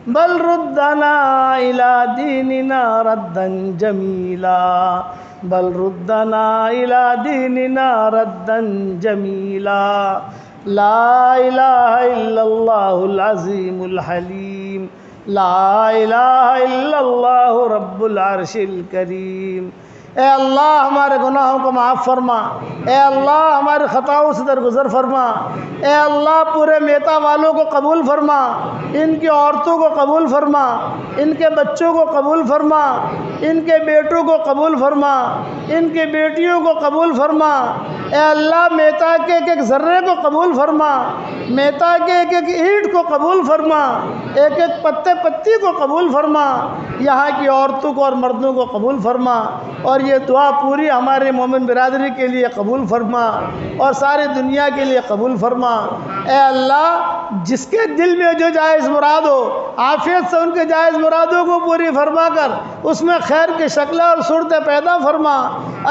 بل ردنا إلى ديننا ردا جميلا بل ردنا إلى ديننا ردا جميلا لا إله إلا الله العظيم الحليم لا إله إلا الله رب العرش الكريم۔ اے اللہ ہمارے گناہوں کو معاف فرما، اے اللہ ہمارے خطاؤں سے درگزر فرما، اے اللہ پورے میتا والوں کو قبول فرما، ان کی عورتوں کو قبول فرما، ان کے بچوں کو قبول فرما، ان کے بیٹوں کو قبول فرما، ان کی بیٹیوں کو قبول فرما۔ اے اللہ میتا کے ایک ایک ذرے کو قبول فرما، میتا کے ایک ایک اینٹ کو قبول فرما، ایک ایک پتے پتی کو قبول فرما، یہاں کی عورتوں کو اور مردوں کو قبول فرما، اور یہ دعا پوری ہمارے مومن برادری کے لیے قبول فرما اور ساری دنیا کے لیے قبول فرما۔ اے اللہ جس کے دل میں جو جائز مراد ہو عافیت سے ان کے جائز مرادوں کو پوری فرما کر اس میں خیر کی شکلیں اور صورتیں پیدا فرما،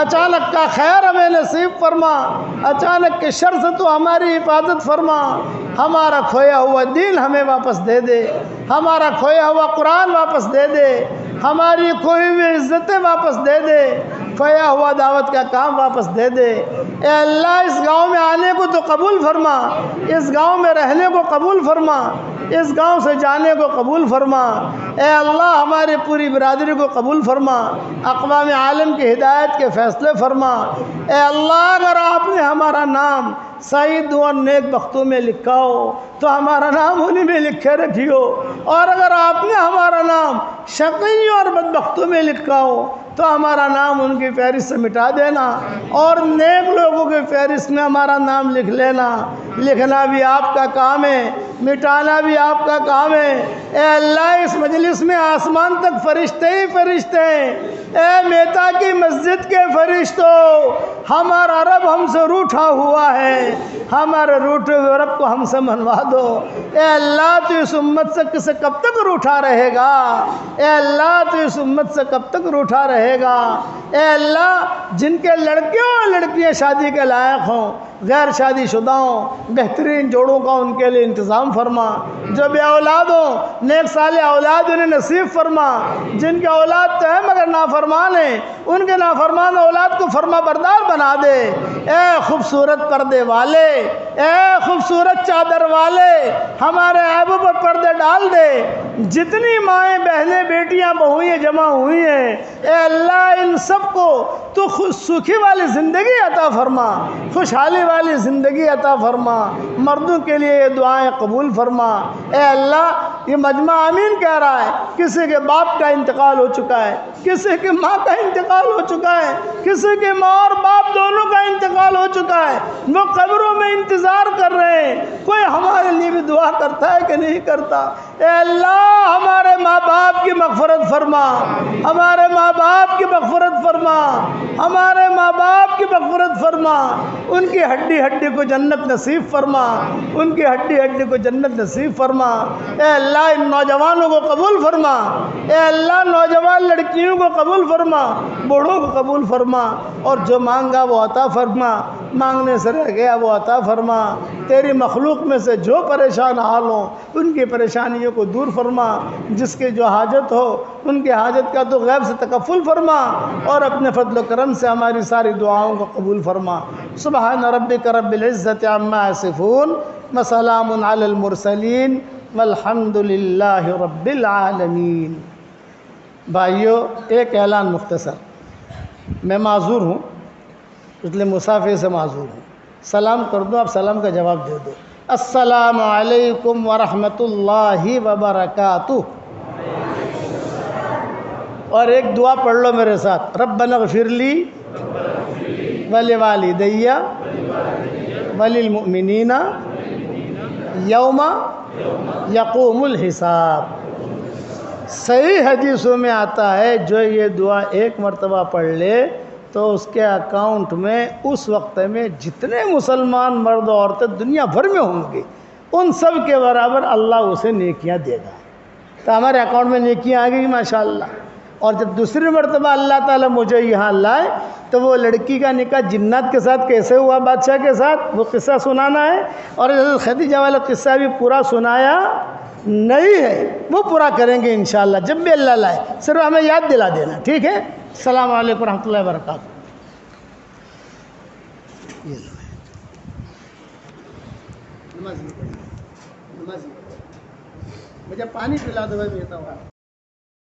اچانک کا خیر ہمیں نصیب فرما، اچانک کے شر سے تو ہماری حفاظت فرما، ہمارا کھویا ہوا دین ہمیں واپس دے دے، ہمارا کھویا ہوا قرآن واپس دے دے، ہماری کھوئی ہوئی عزتیں واپس دے دے، کھویا ہوا دعوت کا کام واپس دے دے۔ اے اللہ اس گاؤں میں آنے کو تو قبول فرما، اس گاؤں میں رہنے کو قبول فرما، اس گاؤں سے جانے کو قبول فرما۔ اے اللہ ہماری پوری برادری کو قبول فرما، اقوام عالم کی ہدایت کے فیصلے فرما۔ اے اللہ اگر آپ نے ہمارا نام سعید اور نیک بختوں میں لکھا ہو تو ہمارا نام انہی میں لکھے رکھیو، اور اگر آپ نے ہمارا نام شقی اور بدبختوں میں لکھا ہو تو ہمارا نام ان کی فہرست سے مٹا دینا، اور نیک لوگوں کی فہرست میں ہمارا نام لکھ لینا۔ لکھنا بھی آپ کا کام ہے، مٹانا بھی آپ کا کام ہے۔ اے اللہ اس مجلس میں آسمان تک فرشتے ہی فرشتے ہیں۔ اے میتا کی مسجد کے فرشتوں، ہمارا رب ہم سے روٹھا ہوا ہے، ہمارے روٹھے ہوئے رب کو ہم سے منوا دو۔ اے اللہ تو اس امت سے کب تک روٹھا رہے گا؟ اے اللہ تو اس امت سے کب تک روٹھا رہے گا؟ اے اللہ جن کے لڑکیوں اور لڑکیاں شادی کے لائق ہوں، غیر شادی شدہوں، بہترین جوڑوں کا ان کے لیے انتظام فرما، جو بے اولاد ہوں نیک صالح اولاد انہیں نصیب فرما، جن کے اولاد تو ہے مگر نافرمان ہیں ان کے نافرمان اولاد کو فرما بردار بنا دے۔ اے خوبصورت پردے والے، اے خوبصورت چادر والے، ہمارے عیبوں پر پردے ڈال دے۔ جتنی مائیں بہنیں بیٹیاں بہوئیں جمع ہوئی ہیں اے اللہ ان سب کو تو سکھی والی زندگی عطا فرما، خوشحالی والی زندگی عطا فرما، مردوں کے لیے یہ دعائیں قبول فرما۔ اے اللہ یہ مجمع آمین کہہ رہا ہے، کسی کے باپ کا انتقال ہو چکا ہے، کسی کے ماں کا انتقال ہو چکا ہے، کسی کے ماں اور باپ دونوں کا انتقال ہو چکا ہے، وہ قبروں میں انتظار کر رہے ہیں، کوئی ہمارے لیے بھی دعا کرتا ہے کہ نہیں کرتا؟ اے اللہ ہمارے ماں باپ کی مغفرت فرما، ہمارے ماں باپ کی مغفرت فرما، ہمارے ماں باپ کی مغفرت فرما، ان کی ہڈی ہڈی کو جنت نصیب فرما، ان کی ہڈی ہڈی کو جنت نصیب فرما۔ اے اللہ ان نوجوانوں کو قبول فرما، اے اللہ نوجوان لڑکیوں کو قبول فرما، بوڑھوں کو قبول فرما، اور جو مانگا وہ عطا فرما، مانگنے سے رہ گیا وہ عطا فرما۔ تیری مخلوق میں سے جو پریشان حال ہوں ان کی پریشانیوں کو دور فرما، جس کی جو حاجت ہو ان کی حاجت کا تو غیب سے تکفل فرما، اور اپنے فضل و کرم سے ہماری ساری دعاؤں کو قبول فرما۔ سبحان ربک رب العزت عما یصفون وسلام علی المرسلین والحمد للہ رب العالمین۔ بھائیو ایک اعلان مختصر، میں معذور ہوں اس لیے مسافر سے معذور ہوں، سلام کر دو، آپ سلام کا جواب دے دو۔ السلام علیکم ورحمۃ اللہ وبرکاتہ۔ اور ایک دعا پڑھ لو میرے ساتھ، ربنا اغفر لی ولوالدی وللمؤمنین یوم یقوم الحساب۔ صحیح حدیثوں میں آتا ہے جو یہ دعا ایک مرتبہ پڑھ لے تو اس کے اکاؤنٹ میں اس وقت میں جتنے مسلمان مرد و عورتیں دنیا بھر میں ہوں گے ان سب کے برابر اللہ اسے نیکیاں دے گا۔ تو ہمارے اکاؤنٹ میں نیکیاں آ گئی ماشاءاللہ۔ اور جب دوسری مرتبہ اللہ تعالیٰ مجھے یہاں لائے تو وہ لڑکی کا نکاح جنات کے ساتھ کیسے ہوا بادشاہ کے ساتھ وہ قصہ سنانا ہے، اور حضرت خدیجہ والا قصہ بھی پورا سنایا نہیں ہے وہ پورا کریں گے انشاءاللہ جب بھی اللہ لائے، صرف ہمیں یاد دلا دینا، ٹھیک ہے؟ السلام علیکم ورحمۃ اللہ وبرکاتہ۔ مجھے پانی پلا دو، میں پیتا ہوں۔